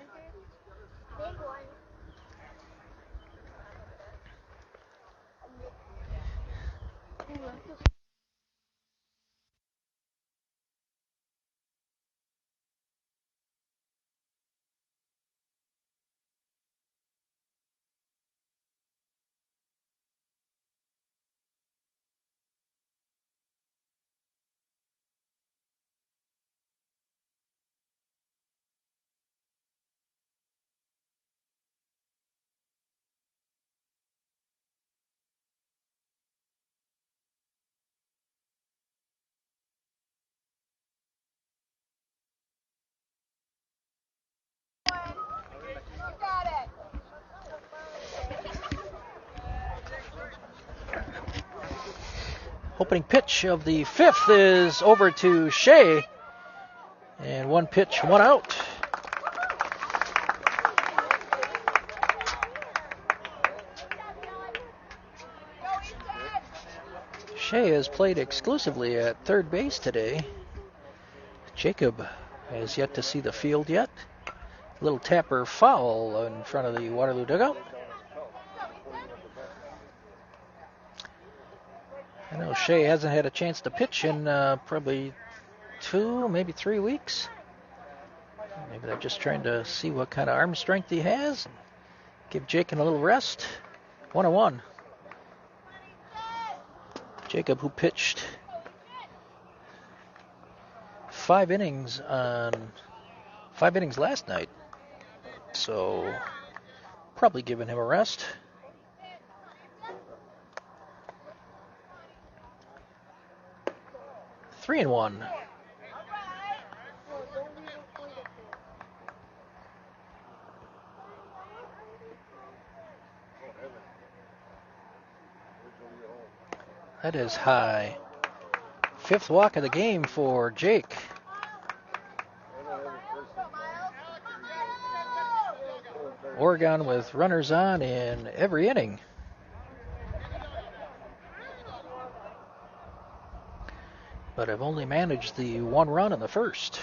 Opening pitch of the fifth is over to Shea. And one pitch, one out. Shea has played exclusively at third base today. Jacob has yet to see the field yet. Little tapper foul in front of the Waterloo dugout. I know Shea hasn't had a chance to pitch in probably 2, maybe 3 weeks. Maybe they're just trying to see what kind of arm strength he has. Give Jacob a little rest. 1-1. Jacob, who pitched 5 innings last night, so probably giving him a rest. Three and one. That is high. 5th walk of the game for Jake. Oregon with runners on in every inning. But have only managed the 1 run in the first.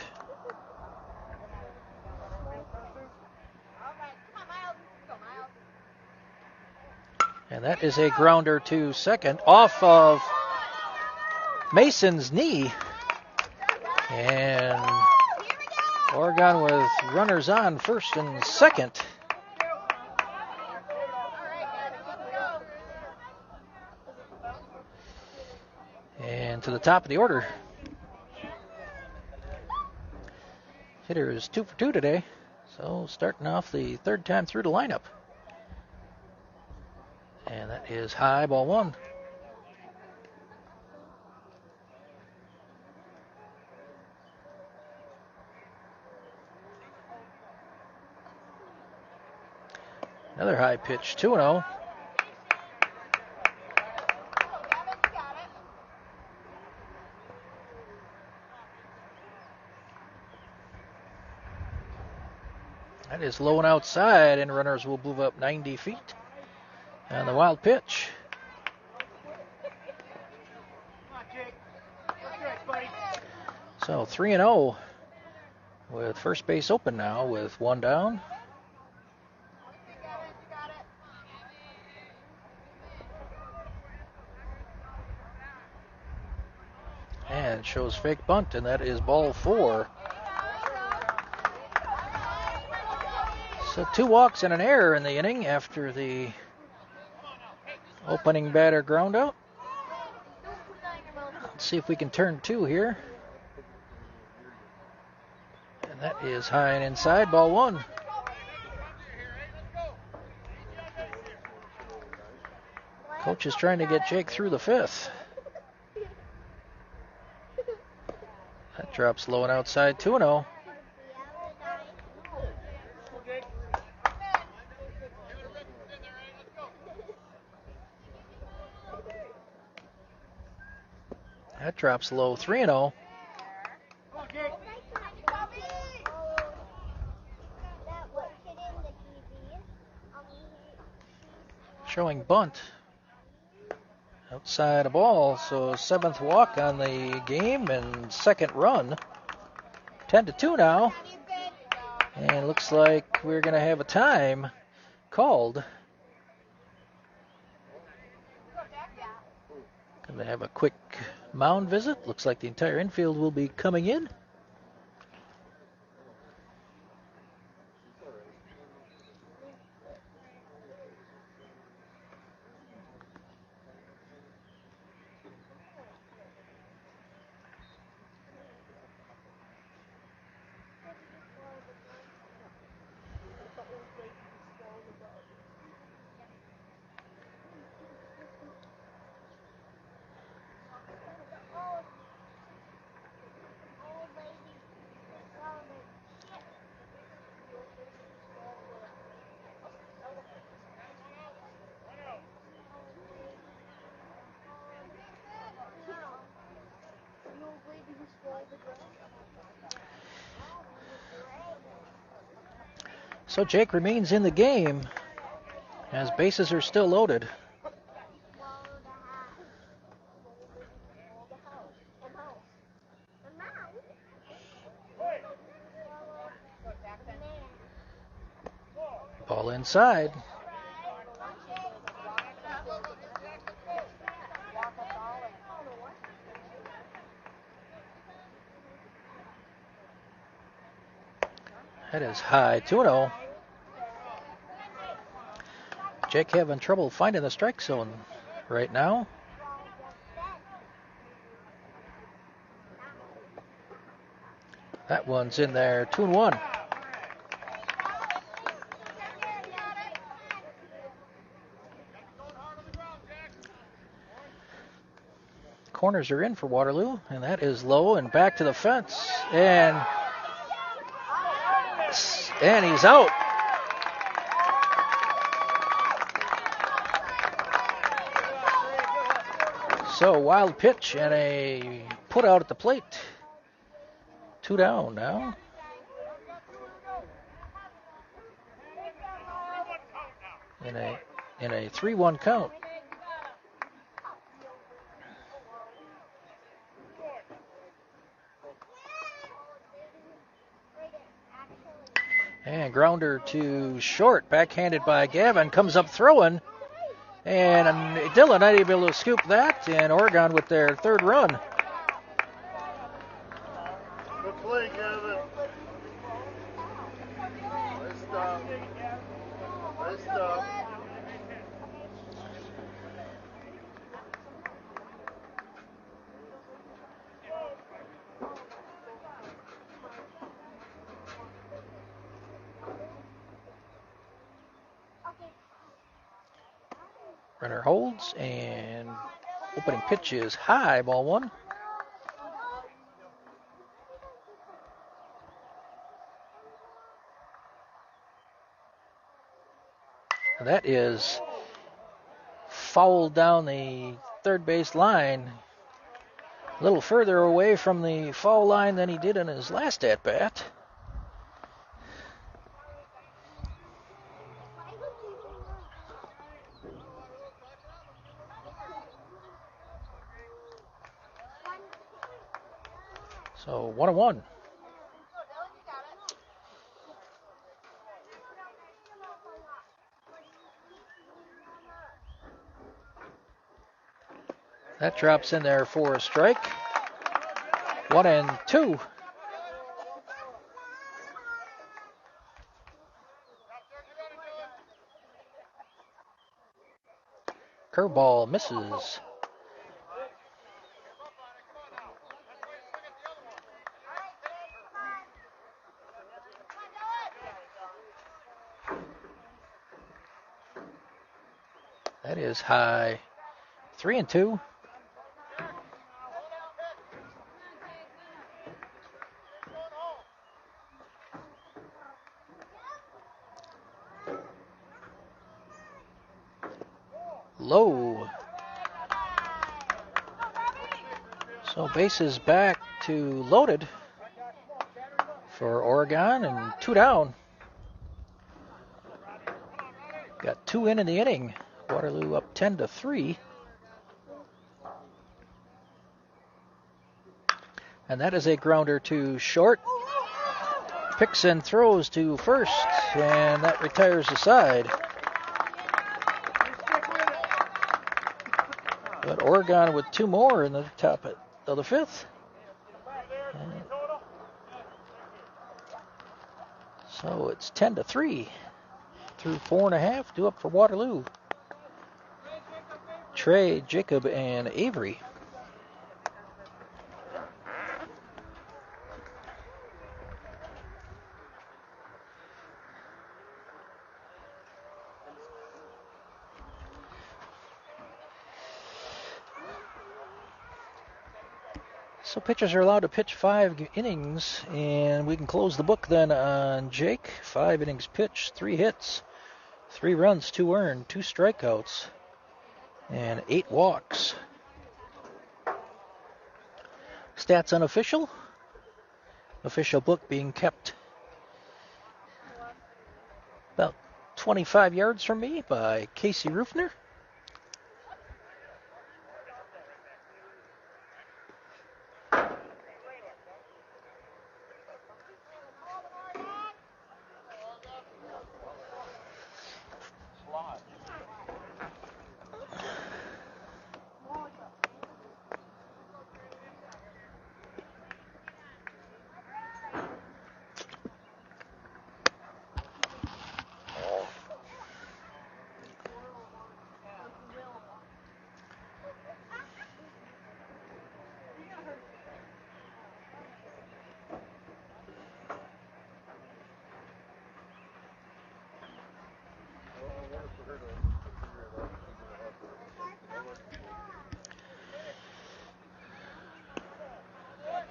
And that is a grounder to second off of Mason's knee. And Oregon with runners on first and second. And to the top of the order. Hitter is 2 for 2 today. So starting off the 3rd time through the lineup. And that is high, ball 1. Another high pitch, 2-0. That is low and outside, and runners will move up 90 feet. And the wild pitch. So 3-0 with first base open now with 1 down. And shows fake bunt, and that is ball 4. So 2 walks and an error in the inning after the opening batter ground out. Let's see if we can turn 2 here. And that is high and inside, ball 1. Coach is trying to get Jake through the 5th. That drops low and outside, 2-0. That drops low, 3-0. Showing bunt outside a ball, so 7th walk on the game and 2nd run. 10-2 now, and looks like we're going to have a time called. Going to have a quick mound visit. Looks like the entire infield will be coming in. So Jake remains in the game as bases are still loaded. Ball inside. That is high, 2-0. Jake having trouble finding the strike zone right now. That one's in there, 2-1. Corners are in for Waterloo, and that is low and back to the fence, and he's out. So wild pitch and a put out at the plate. 2 down now. In a 3-1 count. And grounder to short, backhanded by Gavin, comes up throwing. And Dylan not able to scoop that, and Oregon with their third run. Good play, Gavin. Nice stop. Nice stop. Runner holds, and opening pitch is high, ball one. And that is fouled down the third base line. A little further away from the foul line than he did in his last at-bat. So 1-1. That drops in there for a strike. 1-2. Curveball misses. That is high. 3-2. Low. So bases back to loaded for Oregon, and 2 down. Got 2 in the inning. Waterloo up 10-3. And that is a grounder to short. Picks and throws to first, and that retires the side. But Oregon with 2 more in the top of the 5th. So it's 10-3 through 4.5. Due up for Waterloo. Trey, Jacob, and Avery. So pitchers are allowed to pitch 5 innings, and we can close the book then on Jake. 5 innings pitched, 3 hits, 3 runs, 2 earned, 2 strikeouts, and 8 walks. Stats unofficial. Official book being kept about 25 yards from me by Casey Rufner.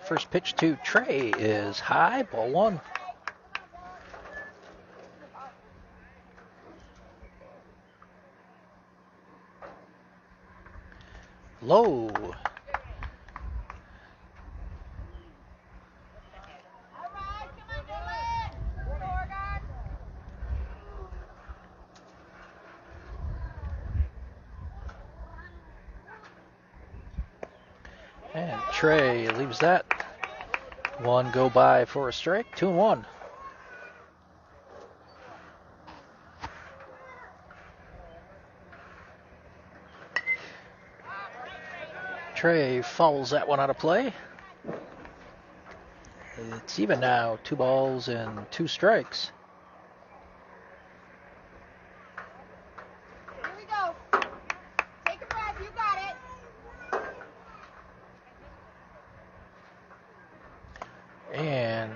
First pitch to Trey is high, ball one. Low. And Trey leaves that. One go by for a strike, 2-1. Trey fouls that one out of play. It's even now, 2 balls and 2 strikes. Here we go. Take a breath. You got it. And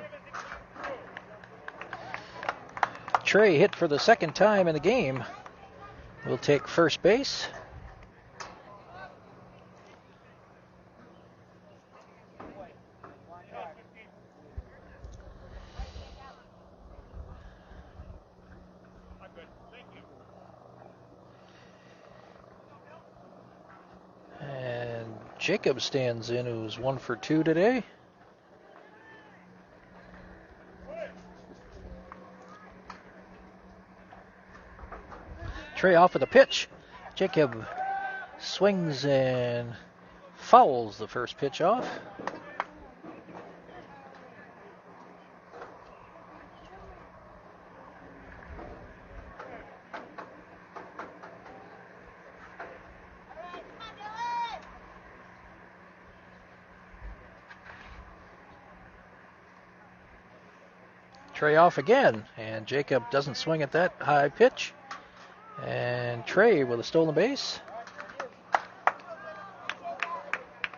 Trey hit for the second time in the game. Will take first base. And Jacob stands in, who's 1 for 2 today. Trey off with a pitch. Jacob swings and fouls the first pitch off. Trey off again, and Jacob doesn't swing at that high pitch. And Trey with a stolen base.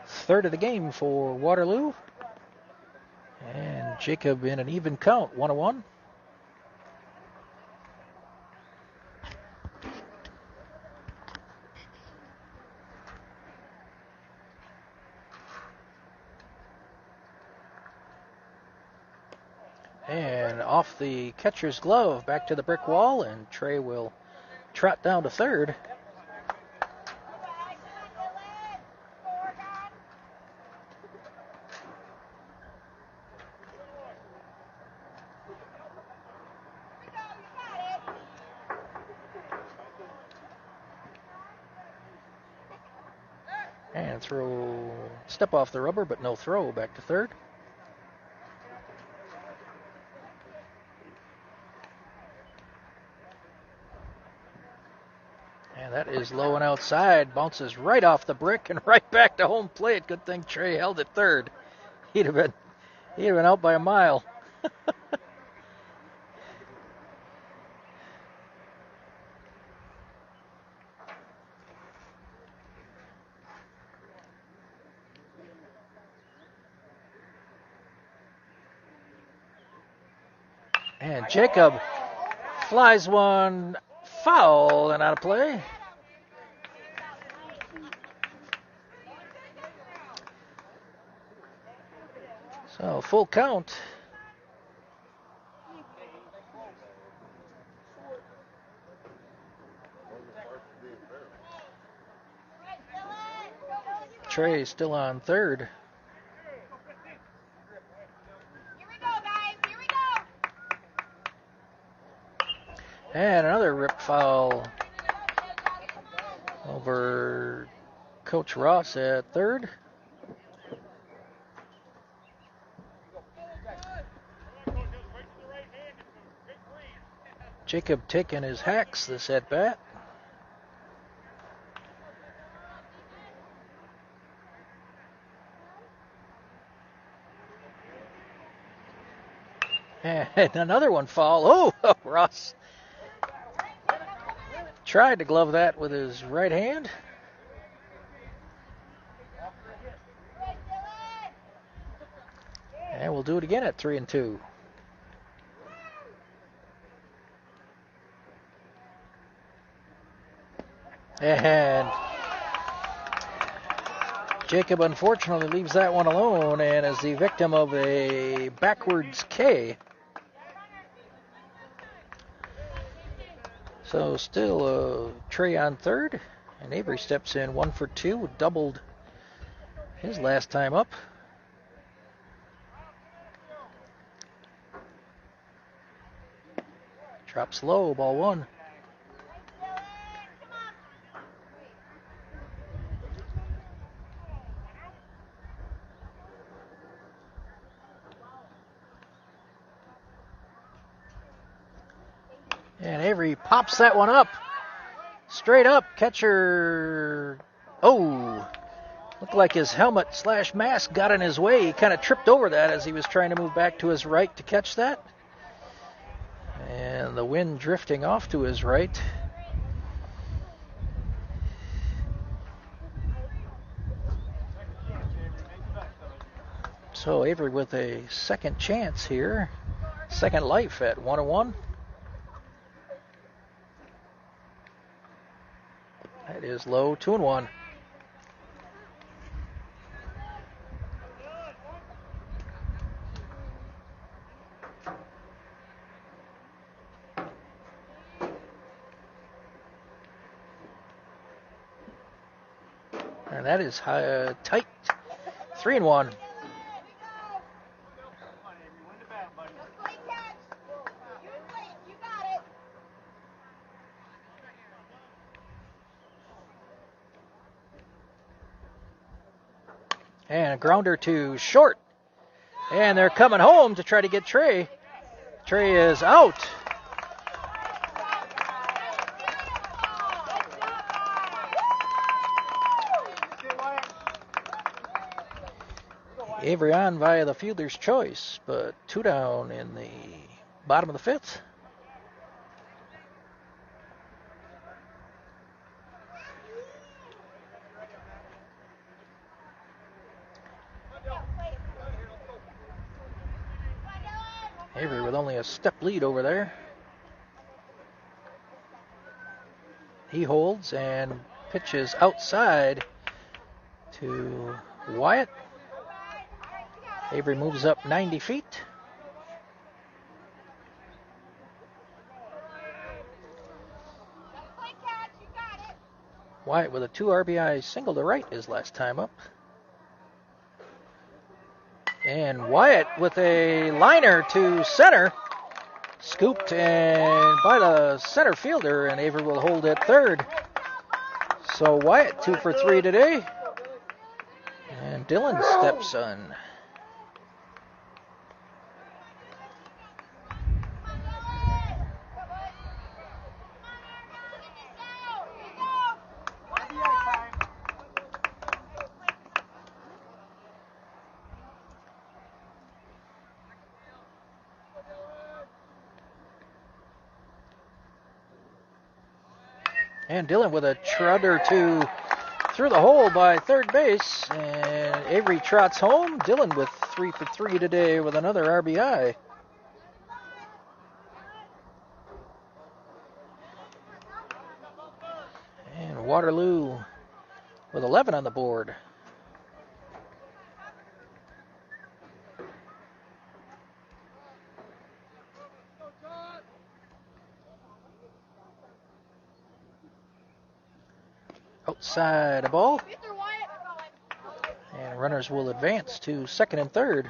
Third of the game for Waterloo. And Jacob in an even count, 1-1. And off the catcher's glove, back to the brick wall, and Trey will trot down to third. And throw, step off the rubber, but no throw, back to third. And that is low and outside. Bounces right off the brick and right back to home plate. Good thing Trey held it third. He'd have been out by a mile. And Jacob flies one foul and out of play. So full count. Trey still on third. And another rip foul over Coach Ross at third. Jacob taking his hacks this at bat. And another one foul. Oh, Ross tried to glove that with his right hand. And we'll do it again at 3-2. And Jacob unfortunately leaves that one alone and is the victim of a backwards K. So still Trey on third, and Avery steps in 1 for 2, doubled his last time up. Drops low, ball one. And Avery pops that one up. Straight up, catcher. Oh, looked like his helmet / mask got in his way. He kind of tripped over that as he was trying to move back to his right to catch that. And the wind drifting off to his right. So Avery with a second chance here. Second life at 1-1. That is low, 2-1. And that is tight, 3-1. And a grounder to short. And they're coming home to try to get Trey. Trey is out. Avery on via the fielder's choice, but 2 down in the bottom of the 5th. Avery with only a step lead over there. He holds and pitches outside to Wyatt. Avery moves up 90 feet. Wyatt with a 2 RBI single to right his last time up. And Wyatt with a liner to center. Scooped and by the center fielder, and Avery will hold at third. So Wyatt 2 for 3 today. And Dylan steps on. And Dylan with a trotter to through the hole by third base. And Avery trots home. Dylan with 3 for 3 today with another RBI. And Waterloo with 11 on the board. Outside a ball. And runners will advance to second and third.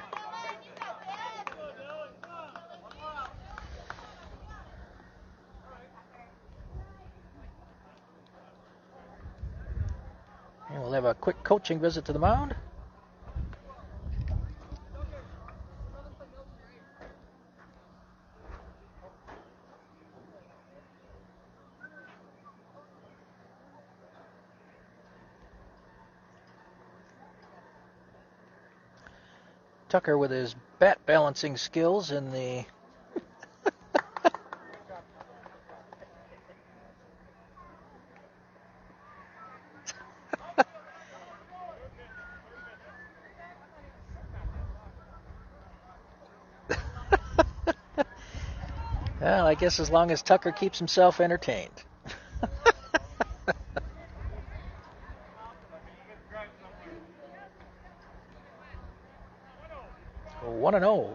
quick coaching visit to the mound. Tucker with his bat balancing skills in the well, I guess as long as Tucker keeps himself entertained. 1-0.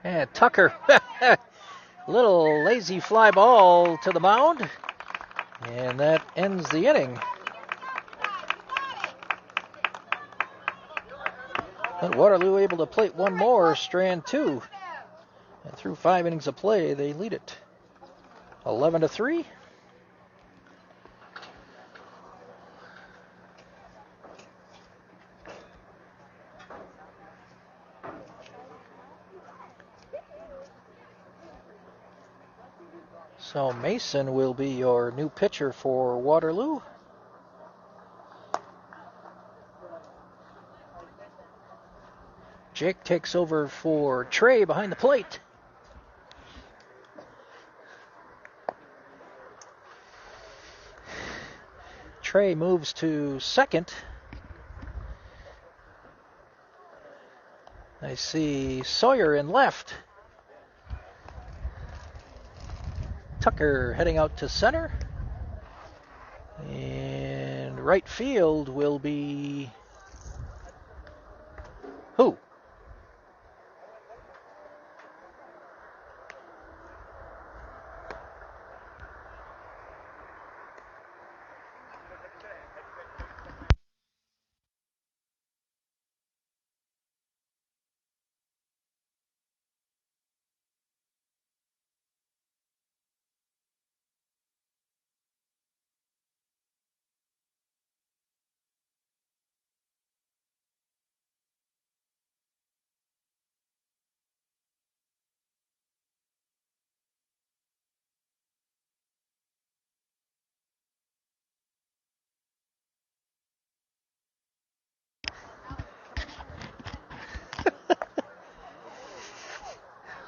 And Tucker, little lazy fly ball to the mound, and that ends the inning. But Waterloo able to plate one more, strand two. And through 5 innings of play, they lead it 11-3. So Mason will be your new pitcher for Waterloo. Jake takes over for Trey behind the plate. Trey moves to second. I see Sawyer in left. Tucker heading out to center. And right field will be who?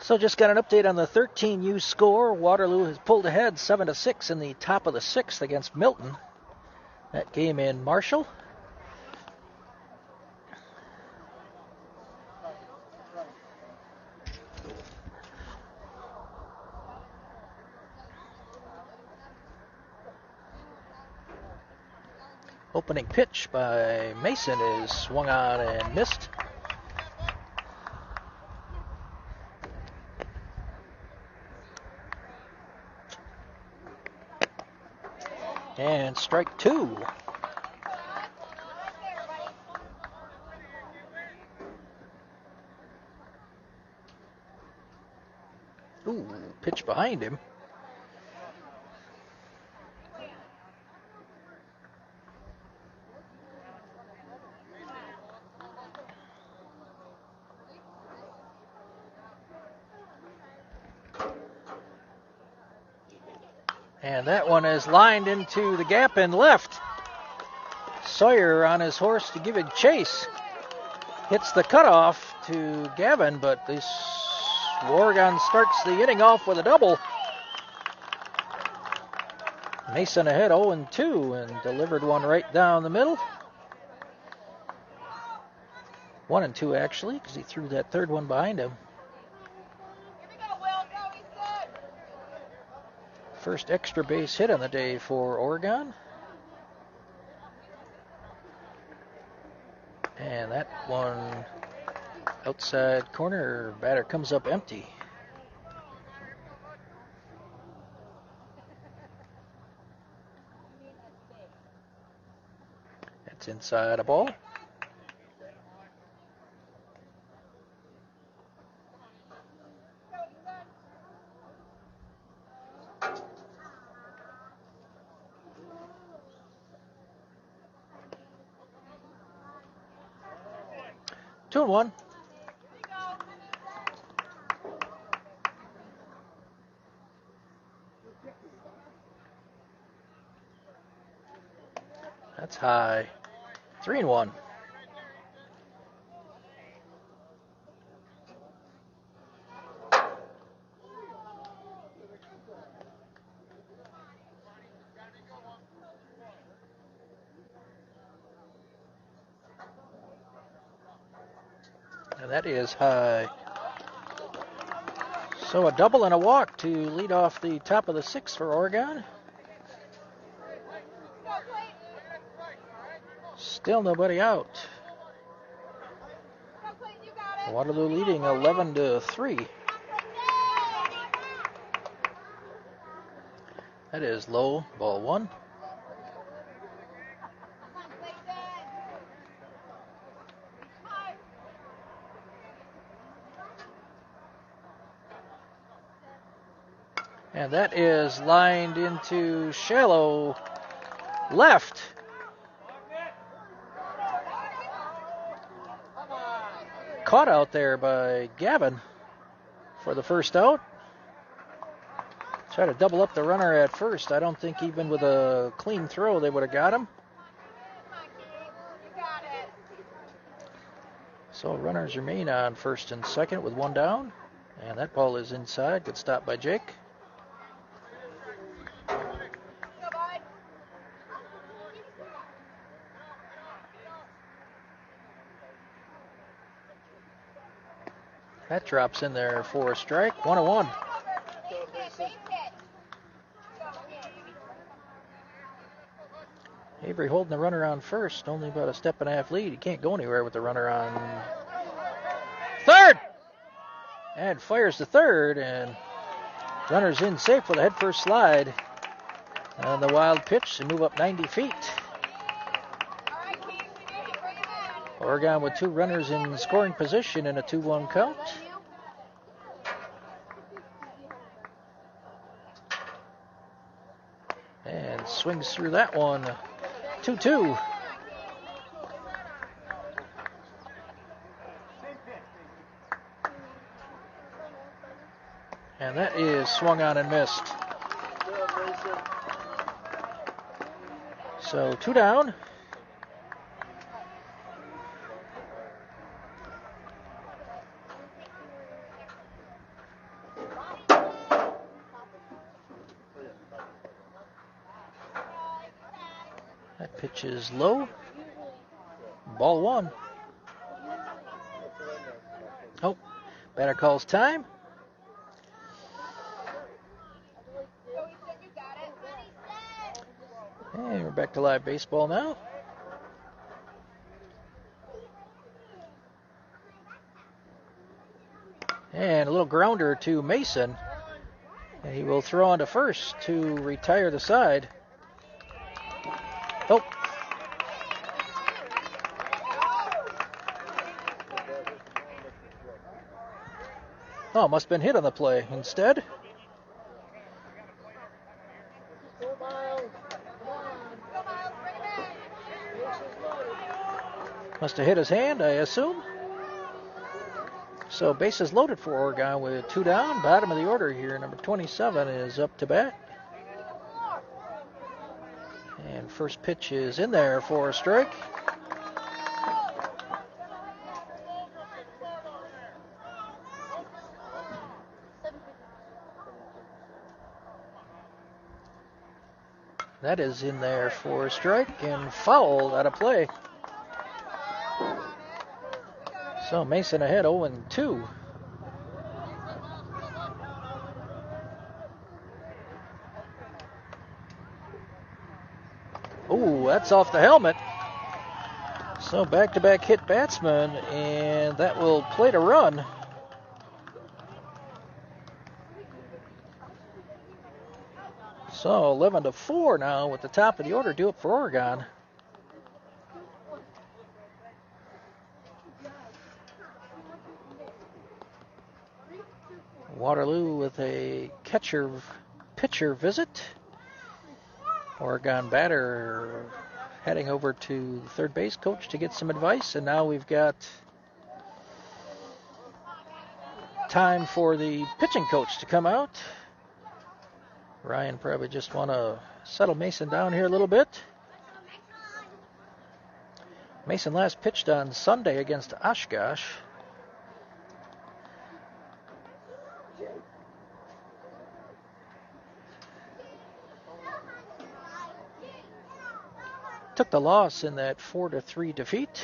So just got an update on the 13U score. Waterloo has pulled ahead 7-6 in the top of the 6th against Milton. That game in Marshall. Opening pitch by Mason is swung on and missed. And strike two. Ooh, pitch behind him. And that one is lined into the gap and left. Sawyer on his horse to give it chase. Hits the cutoff to Gavin, but this Oregon starts the inning off with a double. Mason ahead 0-2 and delivered one right down the middle. 1-2 actually, because he threw that third one behind him. First extra base hit on the day for Oregon. And that one outside corner, batter comes up empty. That's inside a ball. 2-1. That's high. 3-1. And that is high. So a double and a walk to lead off the top of the sixth for Oregon. Still nobody out. Waterloo leading 11-3. That is low, ball one. And that is lined into shallow left. Caught out there by Gavin for the first out. Try to double up the runner at first. I don't think even with a clean throw they would have got him. So runners remain on first and second with one down. And that ball is inside. Good stop by Jake. That drops in there for a strike. 1-1. Avery holding the runner on first. Only about a step and a half lead. He can't go anywhere with the runner on third. And fires to third. And runner's in safe with a head first slide. On the wild pitch to move up 90 feet. Oregon with two runners in scoring position in a 2-1 count. And swings through that one. 2-2. And that is swung on and missed. So 2 down. That pitch is low. Ball one. Oh, batter calls time. And we're back to live baseball now. And a little grounder to Mason. And he will throw on to first to retire the side. Oh. Oh, must have been hit on the play instead. Must have hit his hand, I assume. So bases loaded for Oregon with 2 down. Bottom of the order here. Number 27 is up to bat. And first pitch is in there for a strike. That is in there for a strike and fouled out of play. So Mason ahead 0-2. Oh, that's off the helmet. So back-to-back hit batsman, and that will plate a run. So 11-4 now with the top of the order. Do it for Oregon. Waterloo with a pitcher visit. Oregon batter heading over to the third base coach to get some advice. And now we've got time for the pitching coach to come out. Ryan probably just want to settle Mason down here a little bit. Mason last pitched on Sunday against Oshkosh. Took the loss in that 4-3 defeat.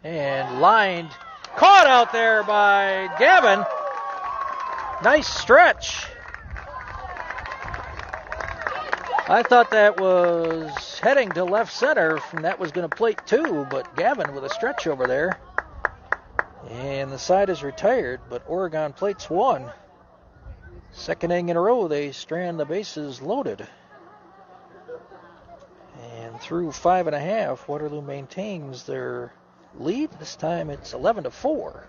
And lined, caught out there by Gavin. Nice stretch. I thought that was heading to left center, and that was going to plate 2, but Gavin with a stretch over there. And the side is retired, but Oregon plates 1. Second inning in a row, they strand the bases loaded. And through 5.5, Waterloo maintains their lead. This time it's 11-4.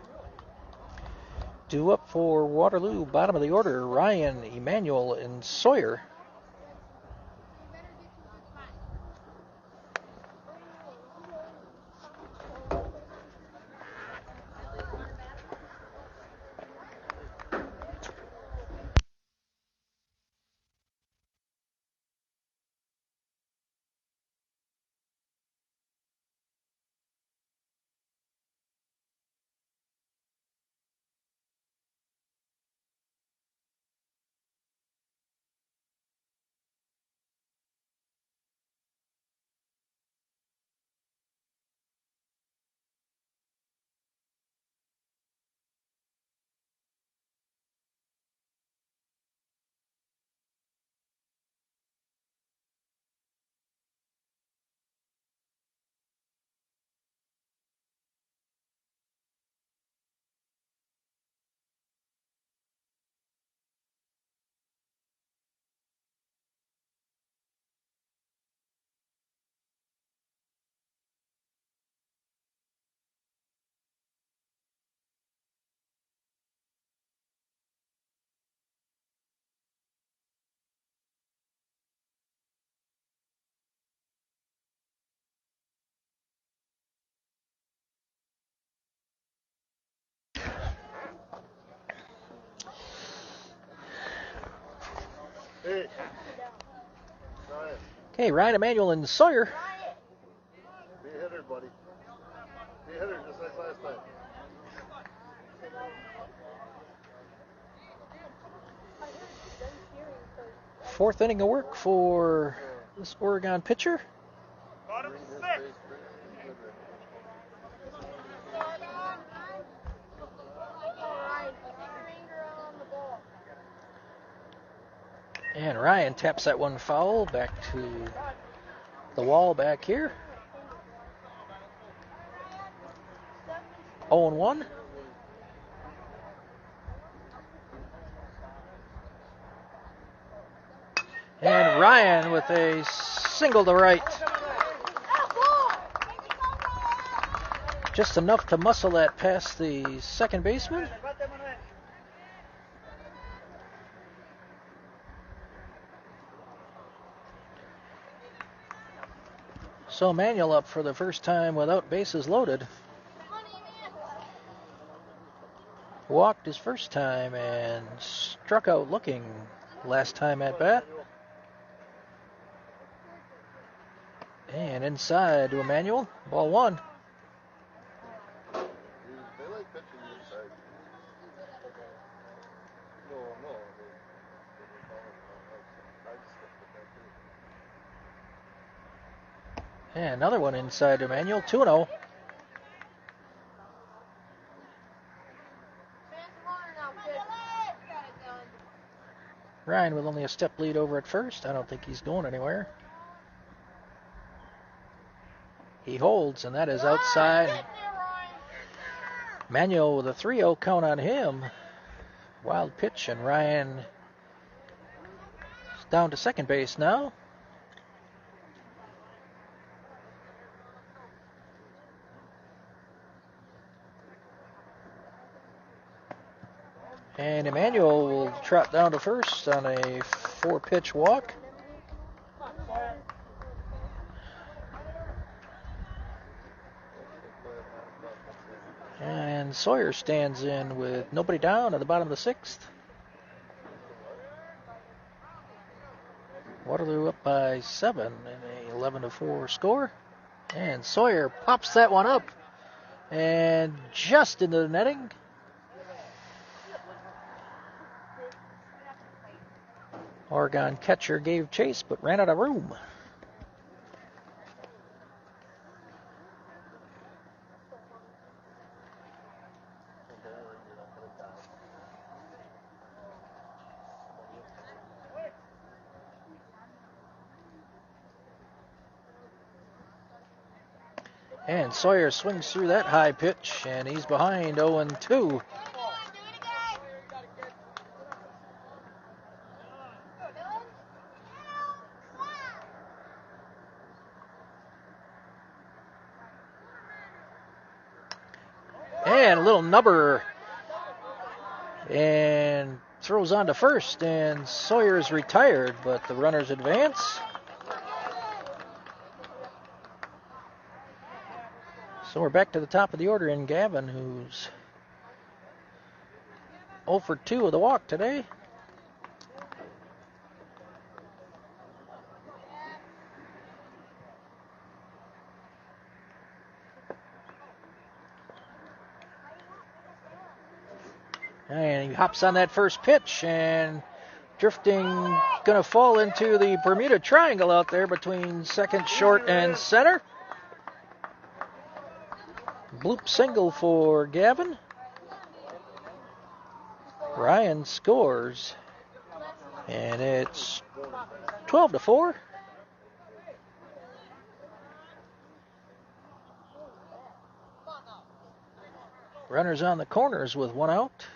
Due up for Waterloo, bottom of the order, Ryan, Emmanuel, and Sawyer. Hey. Ryan. Okay, Ryan, Emmanuel, and Sawyer. Be a hitter, buddy. Be a hitter just like last time. Fourth inning of work for this Oregon pitcher. Bottom 6. And Ryan taps that one foul back to the wall back here. 0-1. And Ryan with a single to right. Just enough to muscle that past the second baseman. So Manuel up for the first time without bases loaded. Walked his first time and struck out looking last time at bat. And inside to Emmanuel, ball 1. They like pitching inside. No. And another one inside to Emmanuel, 2-0. Ryan with only a step lead over at first. I don't think he's going anywhere. He holds, and that is outside. Manuel with a 3-0 count on him. Wild pitch, and Ryan is down to second base now. And Emmanuel will trot down to first on a 4-pitch walk. And Sawyer stands in with nobody down at the bottom of the 6th. Waterloo up by 7 in a 11-4 score. And Sawyer pops that one up and just into the netting. Oregon catcher gave chase but ran out of room. And Sawyer swings through that high pitch, and he's behind 0-2. And a little nubber, and throws on to first, and Sawyer's retired, but the runners advance. So we're back to the top of the order in Gavin, who's 0 for 2 of the walk today. And he hops on that first pitch, and drifting, gonna fall into the Bermuda Triangle out there between second, short, and center. Bloop single for Gavin. Ryan scores, and it's 12-4. Runners on the corners with 1 out.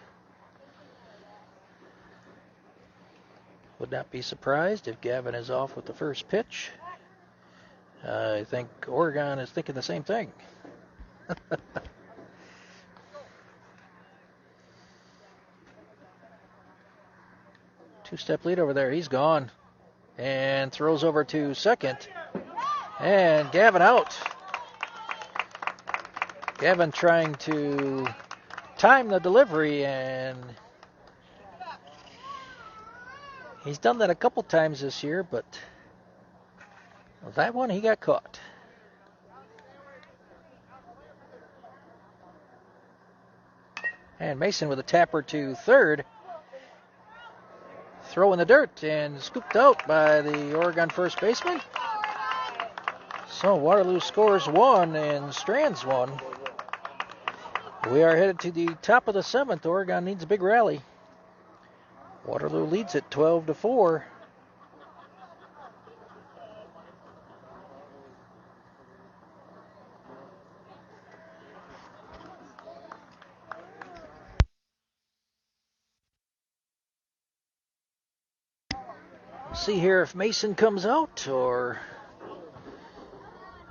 Would not be surprised if Gavin is off with the first pitch. I think Oregon is thinking the same thing. Two-step lead over there. He's gone. And throws over to second. And Gavin out. Gavin trying to time the delivery, and he's done that a couple times this year, but that one he got caught. And Mason with a tapper to third. Throw in the dirt and scooped out by the Oregon first baseman. So Waterloo scores 1 and Strands 1. We are headed to the top of the 7th. Oregon needs a big rally. Waterloo leads it 12-4. See here if Mason comes out or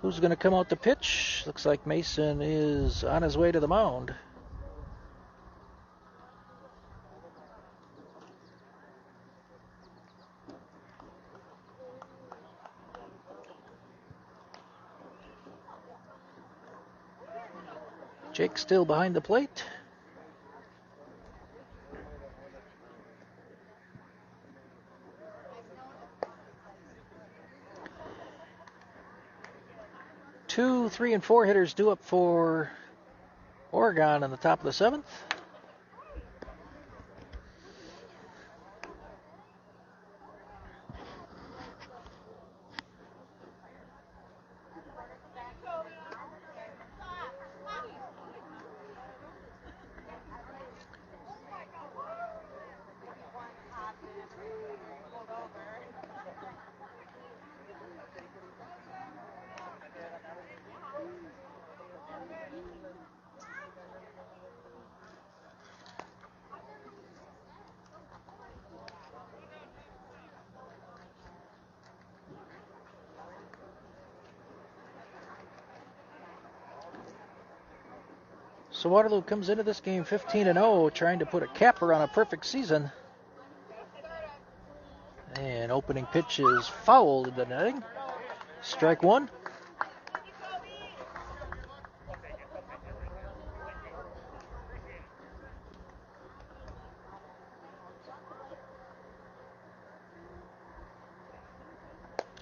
who's going to come out to pitch. Looks like Mason is on his way to the mound. Jake still behind the plate. Two, 3, and 4 hitters due up for Oregon in the top of the 7th. So Waterloo comes into this game 15-0, trying to put a capper on a perfect season. And opening pitch is fouled in the netting. Strike one.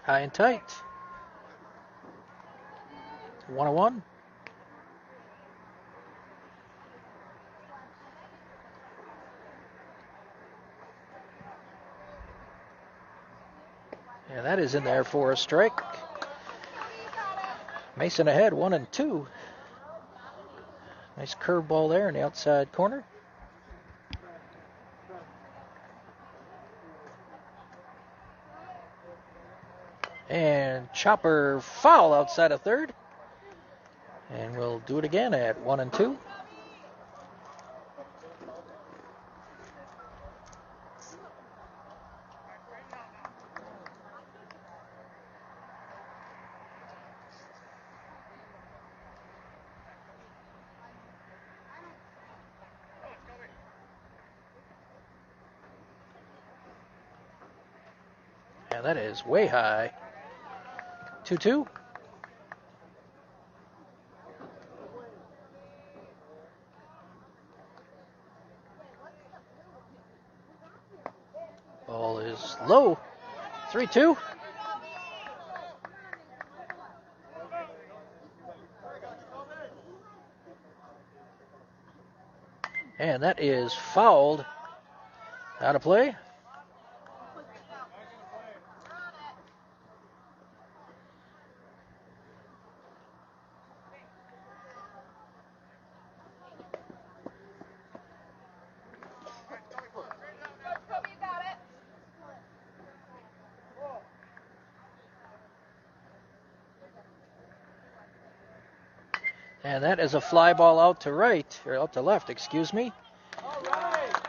High and tight. 1-1. And that is in there for a strike. Mason ahead, 1-2. Nice curveball there in the outside corner. And chopper foul outside of third. And we'll do it again at 1-2. And that is way high. 2-2. Ball is low. 3-2. And that is fouled. Out of play. And that is a fly ball out to right, or out to left, excuse me.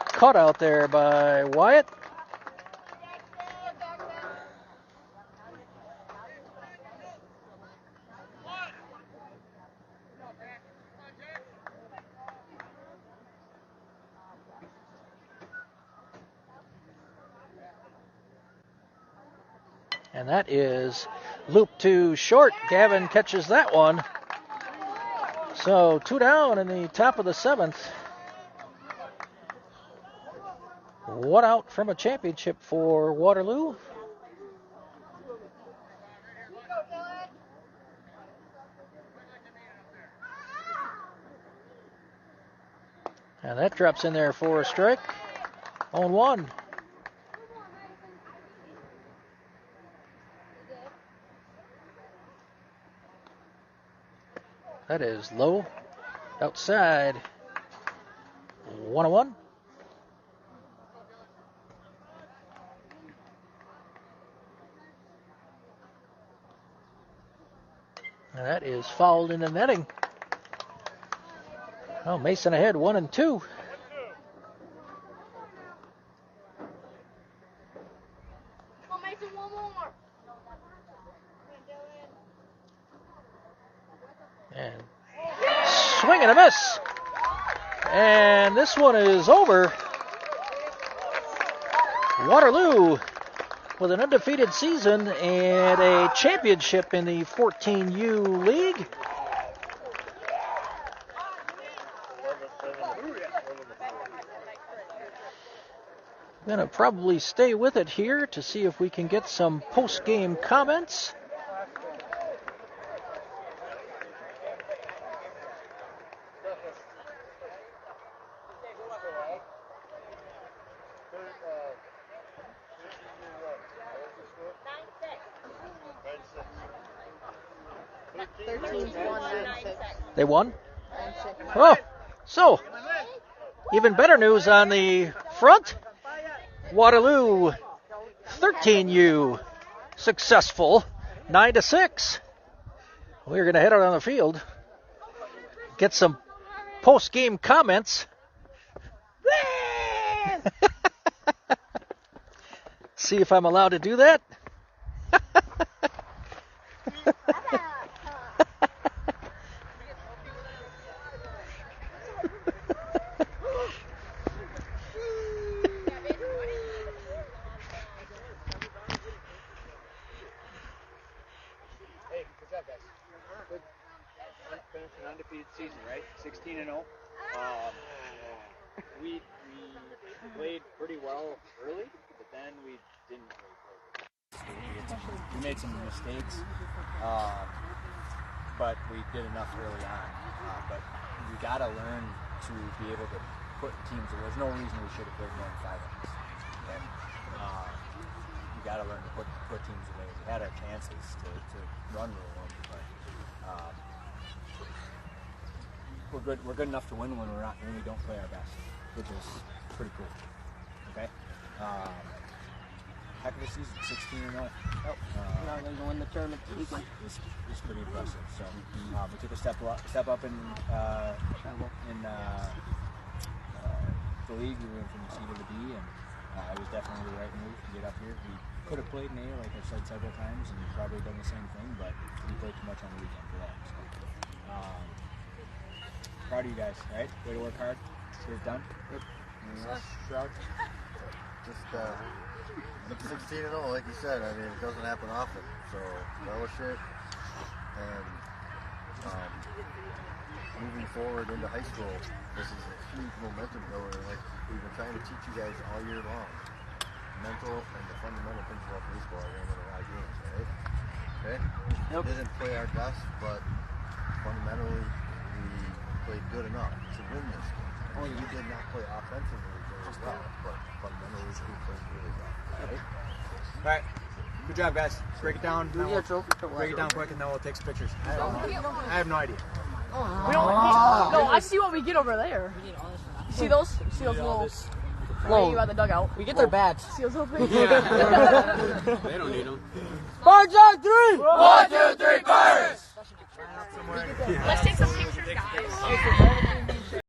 Caught out there by Wyatt. And that is looped to short. Gavin catches that one. So 2 down in the top of the 7th. 1 out from a championship for Waterloo. And that drops in there for a strike. 0-1. That is low. Outside. 1-1. And that is fouled in the netting. Oh, Mason ahead, 1-2. Come on, Mason, one more. And swing and a miss. And this one is over. Waterloo with an undefeated season and a championship in the 14U League. I'm going to probably stay with it here to see if we can get some post-game comments. They won? Oh, so even better news on the front. Waterloo 13U successful 9-6. We're going to head out on the field, get some post-game comments. See if I'm allowed to do that. well early, but then we didn't really play. We made some mistakes, but we did enough early on. But we got to learn to be able to put teams. There's no reason we should have played more than 5 innings. Okay? We got to learn to put teams away. We had our chances to run with them, but we're good enough to win when we don't play our best, which is pretty cool. Okay. Heck of a season, 16-0. Now they're going to win the tournament this weekend. It's pretty impressive. So we took a step up in the league. We went from C to the B, and it was definitely the right move to get up here. We could have played in A, like I've said several times, and probably done the same thing, but we played too much on the weekend for that. So, proud of you guys, right? Way to work hard. Get it done. Anything else, Shroud? Just 16-0, like you said. I mean, it doesn't happen often. So fellowship and moving forward into high school, this is a huge momentum builder. Like we've been trying to teach you guys all year long, mental and the fundamental things about baseball. We're in a lot of games, right? Okay. Yep. We didn't play our best, but fundamentally we played good enough to win this game. We did not play offensively very well, but fundamentally we played really well. Right? All right. Good job, guys. Break it down. Break it down quick, and then we'll take some pictures. I have no idea. We don't. No, I see what we get over there. See those? See those little? You got the dugout. We get their bats. See those little things? They don't need them. Birds on 3! 1, 2, 3, Pirates! Let's take some pictures, guys.